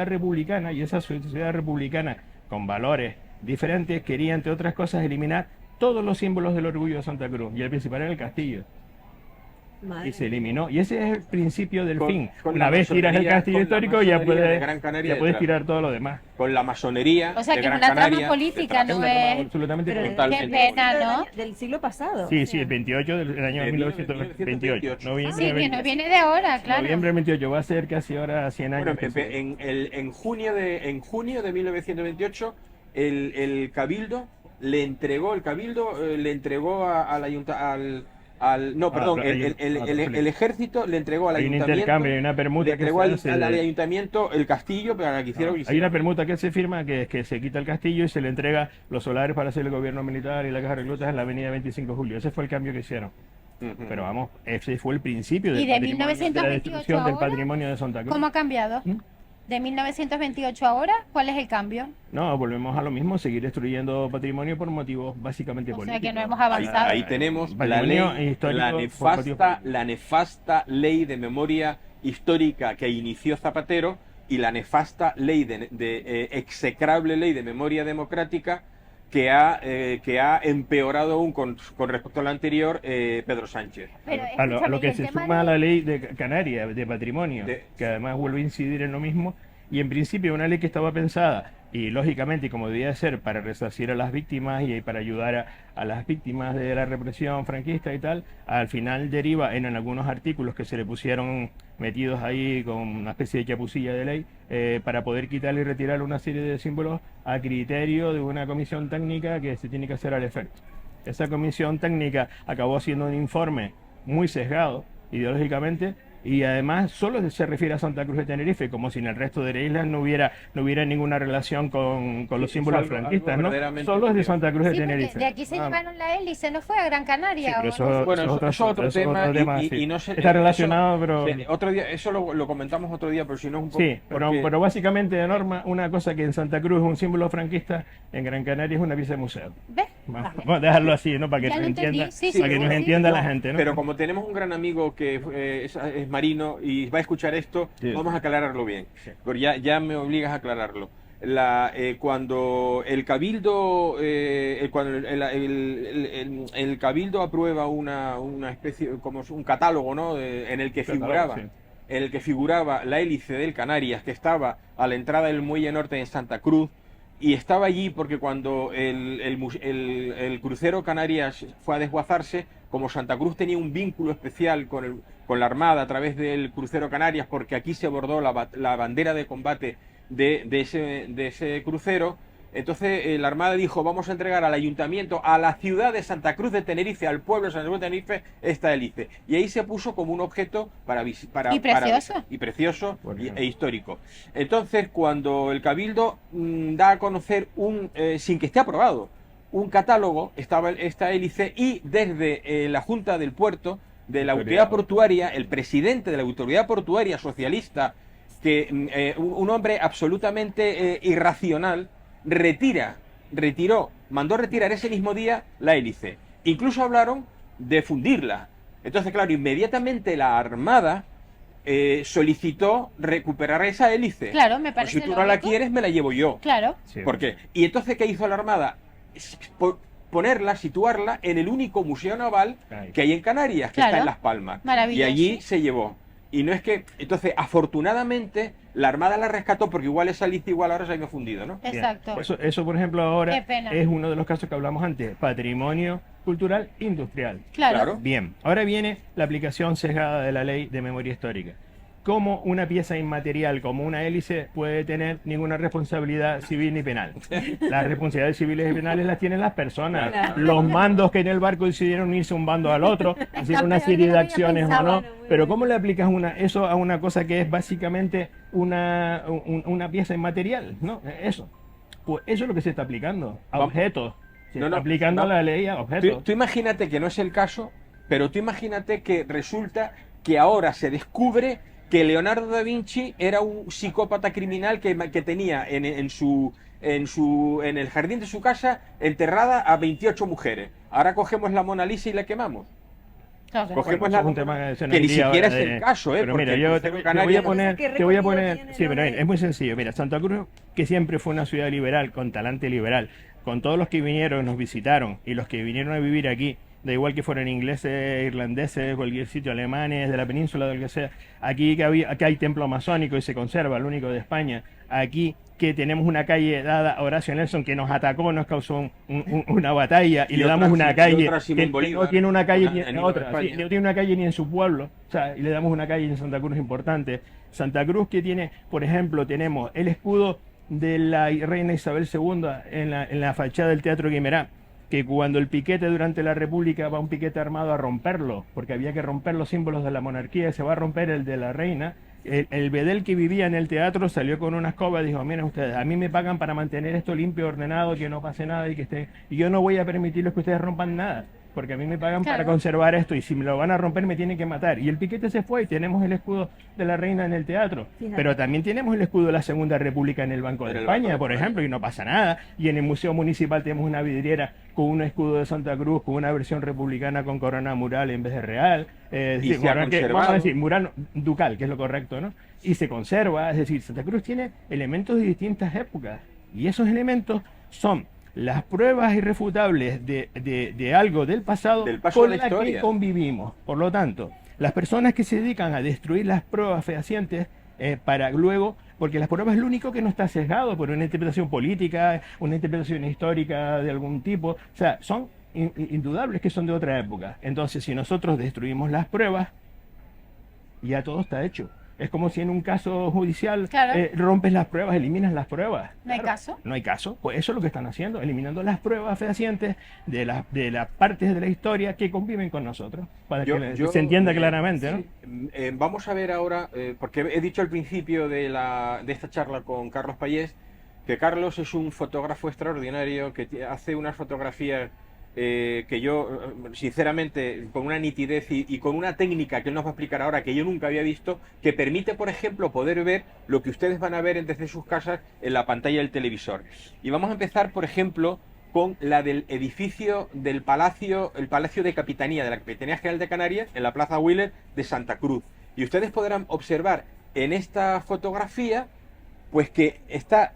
republicana, y esa sociedad republicana con valores diferentes quería, entre otras cosas, eliminar todos los símbolos del orgullo de Santa Cruz, y el principal era el castillo. Madre Y se eliminó. Y ese es el principio del Con- fin. con Una la vez tiras el masonería- castillo con la histórico, ya masonería de Gran Canaria puedes detrás. tirar todo lo demás. Con la masonería O sea, de que es Gran una trama Canaria política, detrás. no Es una trama es- absolutamente Pero Totalmente. Qué pena, ¿no? del siglo pasado. Sí, o sí, sea. el 28 del año De 1928. 1928. Noviembre Sí, que 28. nos viene de ahora, claro. Noviembre 28, va a ser casi ahora 100 años. Bueno, en junio de 1928 el Cabildo le entregó no, perdón, el ejército le entregó al Hay un ayuntamiento, intercambio, hay una le permuta que entregó se al hace al de- ayuntamiento el castillo para que hiciera lo que Hay hiciera. una permuta que se firma que es que se quita el castillo y se le entrega los solares para hacer el gobierno militar y la caja de reclutas en la avenida 25 de julio. Ese fue el cambio que hicieron. Ujú. Pero vamos, ese fue el principio del ¿Y de patrimonio, de la 1928 destrucción del ahora? patrimonio de Santa Cruz. ¿Cómo ha cambiado? ¿Mm? De 1928 ahora, ¿cuál es el cambio? No, volvemos a lo mismo, seguir destruyendo patrimonio por motivos básicamente O sea políticos. que no hemos Ahí, avanzado. ahí tenemos la Patrimonio ley, histórico la por motivos políticos. nefasta ley de memoria histórica que inició Zapatero y la nefasta ley execrable ley de memoria democrática que ha empeorado aún con respecto a la anterior Pedro Sánchez. Pero, A lo escúchame, que y el se tema suma a de- la ley de Canarias, de patrimonio, De- que además vuelve a incidir en lo mismo, y en principio una ley que estaba pensada, y lógicamente, como debía de ser, para resarcir a las víctimas y para ayudar a las víctimas de la represión franquista y tal, al final deriva en algunos artículos que se le pusieron metidos ahí con una especie de chapucilla de ley, para poder quitar y retirar una serie de símbolos a criterio de una comisión técnica que se tiene que hacer al efecto. Esa comisión técnica acabó haciendo un informe muy sesgado ideológicamente, y además solo se refiere a Santa Cruz de Tenerife, como si en el resto de la isla no hubiera ninguna relación con los Sí, símbolos es algo franquistas, ¿no? verdaderamente Solo es de Santa Cruz de Sí, porque Tenerife. de aquí se Vamos. llevaron la hélice, no fue a Gran Canaria. Sí, pero ¿o eso, no? Bueno, eso eso es otro eso es tema, otro tema, sí. y no sé, Está relacionado, pero... otro día, eso lo comentamos otro día, pero si no es un poco... Sí, porque- pero básicamente, de Norma, una cosa que en Santa Cruz es un símbolo franquista, en Gran Canaria es una pieza de museo. ¿Ves? Vamos a dejarlo así, ¿no? Para que Ya nos lo entendí, entienda, sí, para sí, que nos sí. entienda la No, gente, ¿no? Pero como tenemos un gran amigo que es marino y va a escuchar esto, Sí. vamos a aclararlo bien. Sí. Porque ya me obligas a aclararlo. Cuando el cabildo, cuando el cabildo aprueba una especie, como un catálogo, ¿no? En el que figuraba, Sí. en el que figuraba la hélice del Canarias, que estaba a la entrada del muelle norte en Santa Cruz, y estaba allí porque cuando el crucero Canarias fue a desguazarse, como Santa Cruz tenía un vínculo especial con la Armada a través del crucero Canarias, porque aquí se bordó la bandera de combate de ese crucero, entonces la Armada dijo, vamos a entregar al ayuntamiento, a la ciudad de Santa Cruz de Tenerife, al pueblo de Santa Cruz de Tenerife, esta hélice. Y ahí se puso como un objeto ¿Y precioso? y precioso Bueno. e histórico. Entonces, cuando el Cabildo da a conocer, sin que esté aprobado, un catálogo, estaba esta hélice, y desde la Junta del Puerto, de la autoridad portuaria, el presidente de la autoridad portuaria socialista, que un hombre absolutamente irracional, mandó retirar ese mismo día la hélice. Incluso hablaron de fundirla. Entonces, claro, inmediatamente la Armada solicitó recuperar esa hélice. Claro, me Pues parece si tú no la lógico. quieres, me la llevo yo. Claro. Sí. ¿Por qué? Y entonces, ¿qué hizo la Armada? Ponerla, situarla en el único museo naval que hay en Canarias, que Claro. está en Las Palmas. Maravilloso. Y allí se llevó. Y no es que... Entonces, afortunadamente, la Armada la rescató, porque igual esa hélice igual ahora se ha ido fundido, ¿no? Bien. Exacto. Eso, por ejemplo, ahora Qué pena. es uno de los casos que hablamos antes, patrimonio cultural industrial. Claro. Bien, ahora viene la aplicación sesgada de la ley de memoria histórica. ¿Cómo una pieza inmaterial como una hélice puede tener ninguna responsabilidad civil ni penal? Las responsabilidades civiles y penales las tienen las personas. Claro. Los mandos que en el barco decidieron irse un bando al otro, hacer una serie de acciones o no. Pero ¿cómo le aplicas eso a una cosa que es básicamente una pieza inmaterial? ¿No? Eso. Pues eso es lo que se está aplicando a Vamos. objetos. Se No, está no, aplicando no. la ley a objetos. Tú imagínate que no es el caso, pero tú imagínate que resulta que ahora se descubre que Leonardo da Vinci era un psicópata criminal que tenía en el jardín de su casa enterrada a 28 mujeres. Ahora cogemos la Mona Lisa y la quemamos. Claro que no. Cogemos Bueno, eso la es un tema que se nos que ni iría siquiera ahora es el caso, pero porque mira, el yo crucero te voy a Canarias- poner, ¿Qué te voy a recorrido poner, tiene, sí, pero Lore? es muy sencillo. Mira, Santa Cruz, que siempre fue una ciudad liberal, con talante liberal, con todos los que vinieron, nos visitaron, y los que vinieron a vivir aquí, da igual que fueran ingleses, irlandeses, de cualquier sitio, alemanes, de la península, del que sea. Aquí que hay templo masónico y se conserva, el único de España. Aquí que tenemos una calle dada a Horacio Nelson que nos atacó, nos causó una batalla, y Y le otra damos una y calle otra Simón que no Bolívar, tiene una calle una ni en otra, España. sí, no tiene una calle ni en su pueblo, o sea, y le damos una calle en Santa Cruz importante. Santa Cruz que tiene, por ejemplo, tenemos el escudo de la reina Isabel II en la fachada del Teatro Guimerá, que cuando el piquete durante la República va un piquete armado a romperlo, porque había que romper los símbolos de la monarquía, se va a romper el de la reina. El bedel que vivía en el teatro salió con una escoba y dijo, miren ustedes, a mí me pagan para mantener esto limpio, ordenado, que no pase nada y yo no voy a permitirles que ustedes rompan nada, porque a mí me pagan para Claro. conservar esto, y si me lo van a romper me tienen que matar. Y el piquete se fue y tenemos el escudo de la reina en el teatro, Fíjate. pero también tenemos el escudo de la Segunda República en el Banco de En el Banco España, de por España. ejemplo, y no pasa nada. Y en el Museo Municipal tenemos una vidriera con un escudo de Santa Cruz, con una versión republicana con corona mural en vez de real. Es Y decir, se ha vamos a conservado. decir, mural ducal, que es lo correcto, ¿no? Y se conserva, es decir, Santa Cruz tiene elementos de distintas épocas, y esos elementos son las pruebas irrefutables de algo del pasado Del paso con de la la que historia. convivimos. Por lo tanto, las personas que se dedican a destruir las pruebas fehacientes para luego, porque las pruebas es lo único que no está sesgado por una interpretación política, una interpretación histórica de algún tipo, o sea, son indudables que son de otra época. Entonces, si nosotros destruimos las pruebas, ya todo está hecho. Es como si en un caso judicial Claro. rompes las pruebas, eliminas las pruebas. ¿No hay caso? No hay caso. Pues eso es lo que están haciendo, eliminando las pruebas fehacientes de las partes de la historia que conviven con nosotros, para que se entienda claramente, ¿no? Sí. Vamos a ver ahora, porque he dicho al principio de esta charla con Carlos Payés, que Carlos es un fotógrafo extraordinario, que hace unas fotografías que yo, sinceramente, con una nitidez y con una técnica que él nos va a explicar ahora, que yo nunca había visto, que permite, por ejemplo, poder ver lo que ustedes van a ver desde sus casas en la pantalla del televisor. Y vamos a empezar, por ejemplo, con la del edificio del Palacio, el Palacio de Capitanía, de la Capitanía General de Canarias, en la Plaza Wheeler de Santa Cruz. Y ustedes podrán observar en esta fotografía, pues que está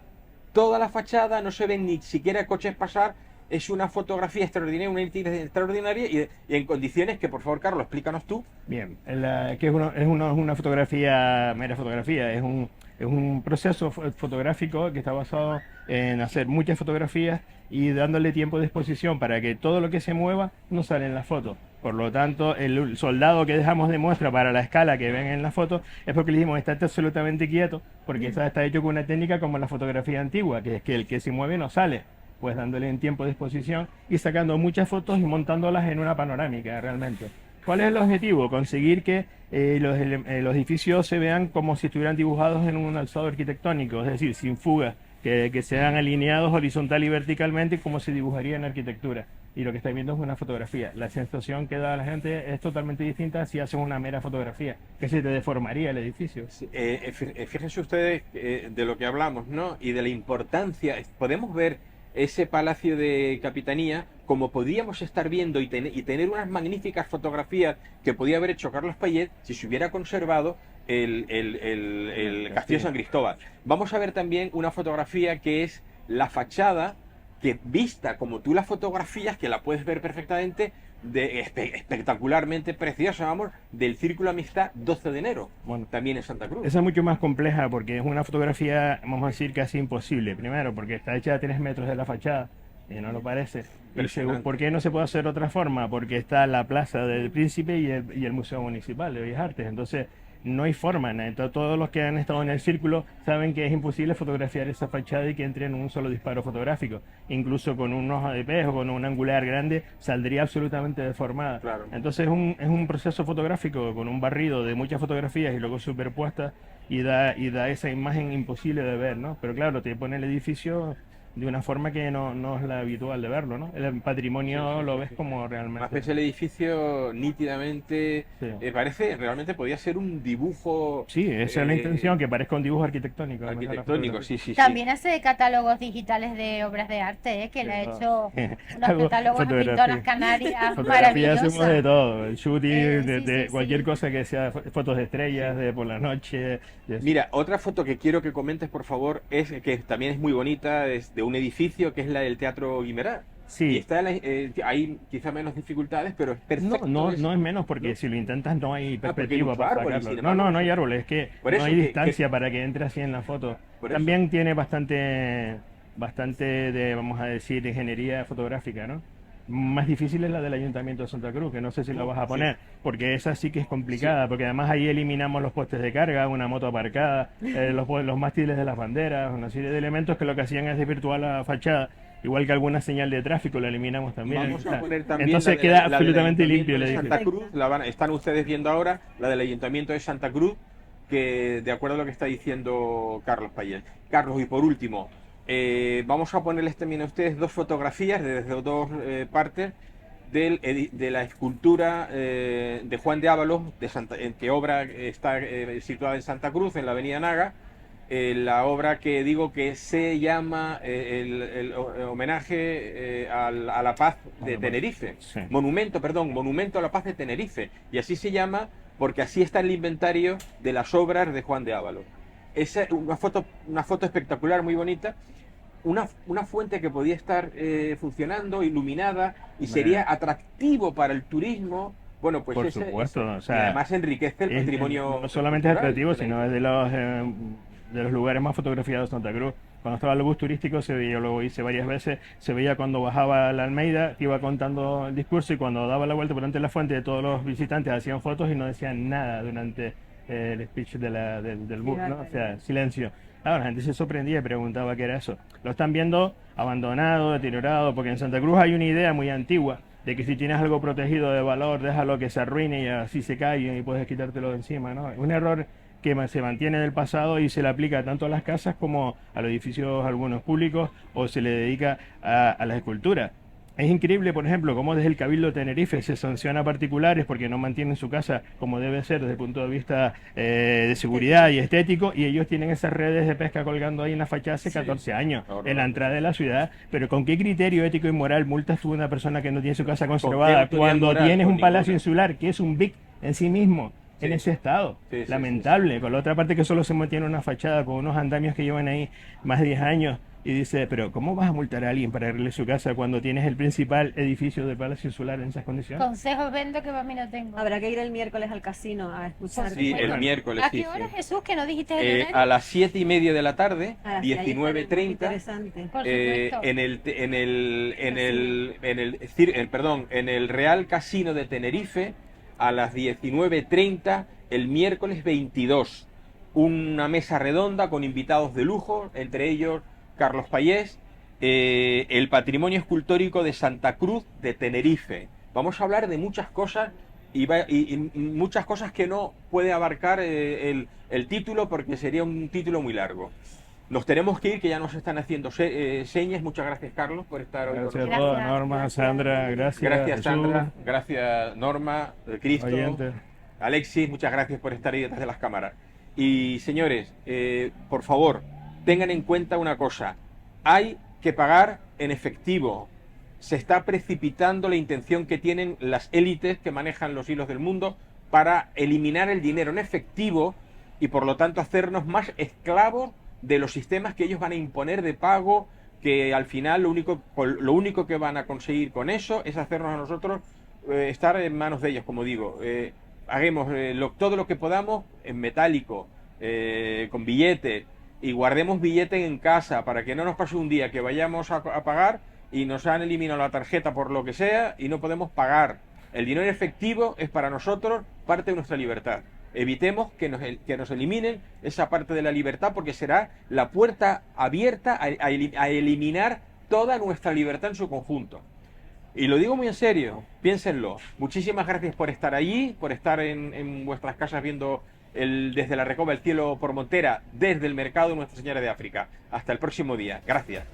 toda la fachada, no se ven ni siquiera coches pasar. Es una fotografía extraordinaria, una nitidez extraordinaria y en condiciones que, por favor, Carlos, explícanos tú. Bien, que es una fotografía, mera fotografía, es un proceso fotográfico que está basado en hacer muchas fotografías y dándole tiempo de exposición para que todo lo que se mueva no sale en la foto. Por lo tanto, el soldado que dejamos de muestra para la escala que ven en la foto es porque le dijimos está absolutamente quieto, porque está hecho con una técnica como la fotografía antigua, que es que el que se mueve no sale, pues dándole en tiempo de exposición y sacando muchas fotos y montándolas en una panorámica realmente. ¿Cuál es el objetivo? Conseguir que los edificios se vean como si estuvieran dibujados en un alzado arquitectónico, es decir, sin fugas, que sean alineados horizontal y verticalmente como se dibujaría en arquitectura. Y lo que estáis viendo es una fotografía. La sensación que da a la gente es totalmente distinta si hacen una mera fotografía, que se te deformaría el edificio. Sí, fíjense ustedes de lo que hablamos, ¿no? Y de la importancia. Podemos ver ese palacio de capitanía como podíamos estar viendo y tener unas magníficas fotografías que podía haber hecho Carlos Payet si se hubiera conservado el Castillo de San Cristóbal. Vamos a ver también una fotografía que es la fachada, que vista como tú la fotografías, que la puedes ver perfectamente, espectacularmente preciosa, vamos, del Círculo Amistad 12 de enero, Bueno, también en Santa Cruz. esa es mucho más compleja porque es una fotografía, vamos a decir, casi imposible. Primero, porque está hecha a 3 metros de la fachada, y no lo parece. Y segundo, ¿por qué no se puede hacer de otra forma? Porque está la Plaza del Príncipe y el Museo Municipal de Bellas Artes. Entonces, no hay forma. Entonces, todos los que han estado en el círculo saben que es imposible fotografiar esa fachada y que entre en un solo disparo fotográfico. Incluso con un ojo de pez o con un angular grande saldría absolutamente deformada. Claro. Entonces es un proceso fotográfico con un barrido de muchas fotografías y luego superpuestas y da esa imagen imposible de ver, ¿no? Pero claro, te pone el edificio de una forma que no es la habitual de verlo, ¿no? El patrimonio lo ves como Más realmente. ves el edificio nítidamente, Sí. Parece, realmente podía ser un dibujo Sí, esa es la intención, que parezca un dibujo arquitectónico. además de la arquitectónico, fotografía. sí. También hace catálogos digitales de obras de arte, que le ha Sí, hecho unos Hago catálogos a fotografía. pintoras canarias Fotografía hacemos de maravillosos. todo, el shooting, Sí, de sí, cualquier sí. cosa que sea fotos de estrellas, de por la noche. Mira, otra foto que quiero que comentes, por favor, es que también es muy bonita, es de un edificio que es la del Teatro Guimerá. Sí. Y está hay quizá menos dificultades, pero es perfecto. No eso. es menos porque ¿No? si lo intentas no hay porque hay perspectiva mucho para árbol y sacarlo. sin embargo, No hay árboles, es que por no eso hay que- distancia para que entre así en la foto. Por eso. También tiene bastante de, vamos a decir, ingeniería fotográfica, ¿no? Más difícil es la del Ayuntamiento de Santa Cruz, que no sé si la vas a Sí. poner, porque esa sí que es complicada, porque además ahí eliminamos los postes de carga, una moto aparcada, los mástiles de las banderas, una serie de elementos que lo que hacían es desvirtuar la fachada. Igual que alguna señal de tráfico la eliminamos también. Vamos a poner también Entonces la de queda la del absolutamente Ayuntamiento limpio el de edificio. Santa Cruz, están ustedes viendo ahora la del Ayuntamiento de Santa Cruz, que de acuerdo a lo que está diciendo Carlos Payet. Carlos, y por último, vamos a ponerles también a ustedes dos fotografías desde dos partes de la escultura de Juan de Ábalos, que obra está situada en Santa Cruz, en la Avenida Naga. La obra que digo que se llama el homenaje a la paz de Tenerife. Sí. Monumento a la paz de Tenerife. Y así se llama porque así está en el inventario de las obras de Juan de Ábalos. Esa es una foto espectacular, muy bonita. Una fuente que podía estar funcionando, iluminada, y sería atractivo para el turismo. Bueno, pues Por supuesto, o y sea, además enriquece el patrimonio. no solamente es cultural atractivo, de la sino es de los lugares más fotografiados de Santa Cruz. Cuando estaba el bus turístico se veía, yo lo hice varias veces, se veía cuando bajaba a la Almeida, que iba contando el discurso, y cuando daba la vuelta por delante de la fuente, todos los visitantes hacían fotos y no decían nada durante el speech del bus, ¿no? O sea, silencio. Ahora la gente se sorprendía y preguntaba qué era eso. Lo están viendo abandonado, deteriorado, porque en Santa Cruz hay una idea muy antigua de que si tienes algo protegido de valor, déjalo que se arruine y así se cae y puedes quitártelo de encima, ¿no? Es un error que se mantiene del pasado y se le aplica tanto a las casas como a los edificios algunos públicos, o se le dedica a las esculturas. Es increíble, por ejemplo, cómo desde el Cabildo de Tenerife se sanciona a particulares porque no mantienen su casa como debe ser desde el punto de vista de seguridad y estético, y ellos tienen esas redes de pesca colgando ahí en la fachada hace 14 años, en la entrada de la ciudad. Pero ¿con qué criterio ético y moral multas tú a una persona que no tiene su casa conservada autoridad cuando moral? tienes Con un palacio ninguna. insular que es un BIC en sí mismo? En Sí. ese estado, Sí, sí, lamentable, con la otra parte que solo se mantiene una fachada con unos andamios que llevan ahí más de 10 años Y dice, pero ¿cómo vas a multar a alguien para arreglar su casa cuando tienes el principal edificio del Palacio Insular en esas condiciones? Consejos vendo que para mí no tengo. Habrá que ir el miércoles al casino a escuchar. Sí, el miércoles, ¿A sí, qué hora, sí. Jesús, que no dijiste el horario? A las 7:30 de la tarde, Ah, sí, ahí estaremos, 19:30, interesante. Por supuesto. en el Real Casino de Tenerife, a las 19:30, el miércoles 22. Una mesa redonda con invitados de lujo, entre ellos Carlos Payés, el patrimonio escultórico de Santa Cruz de Tenerife. Vamos a hablar de muchas cosas y muchas cosas que no puede abarcar el título, porque sería un título muy largo. Nos tenemos que ir, que ya nos están haciendo señas. Muchas gracias, Carlos, por estar hoy con Gracias a nosotros. todos, Norma, Sandra, gracias. Gracias, Jesús, Sandra. Gracias, Norma, Cristo. oyentes. Alexis, muchas gracias por estar ahí detrás de las cámaras. Y señores, por favor, tengan en cuenta una cosa. Hay que pagar en efectivo. Se está precipitando la intención que tienen las élites que manejan los hilos del mundo para eliminar el dinero en efectivo y por lo tanto hacernos más esclavos de los sistemas que ellos van a imponer de pago, que al final lo único que van a conseguir con eso es hacernos a nosotros estar en manos de ellos, como digo. Hagamos todo lo que podamos en metálico, con billetes, y guardemos billetes en casa para que no nos pase un día que vayamos a pagar y nos han eliminado la tarjeta por lo que sea y no podemos pagar. El dinero en efectivo es para nosotros parte de nuestra libertad. Evitemos que nos eliminen esa parte de la libertad, porque será la puerta abierta a eliminar toda nuestra libertad en su conjunto. Y lo digo muy en serio, piénsenlo. Muchísimas gracias por estar allí, por estar en vuestras casas viendo desde la Recoba el cielo por Montera, desde el mercado de Nuestra Señora de África. Hasta el próximo día. Gracias.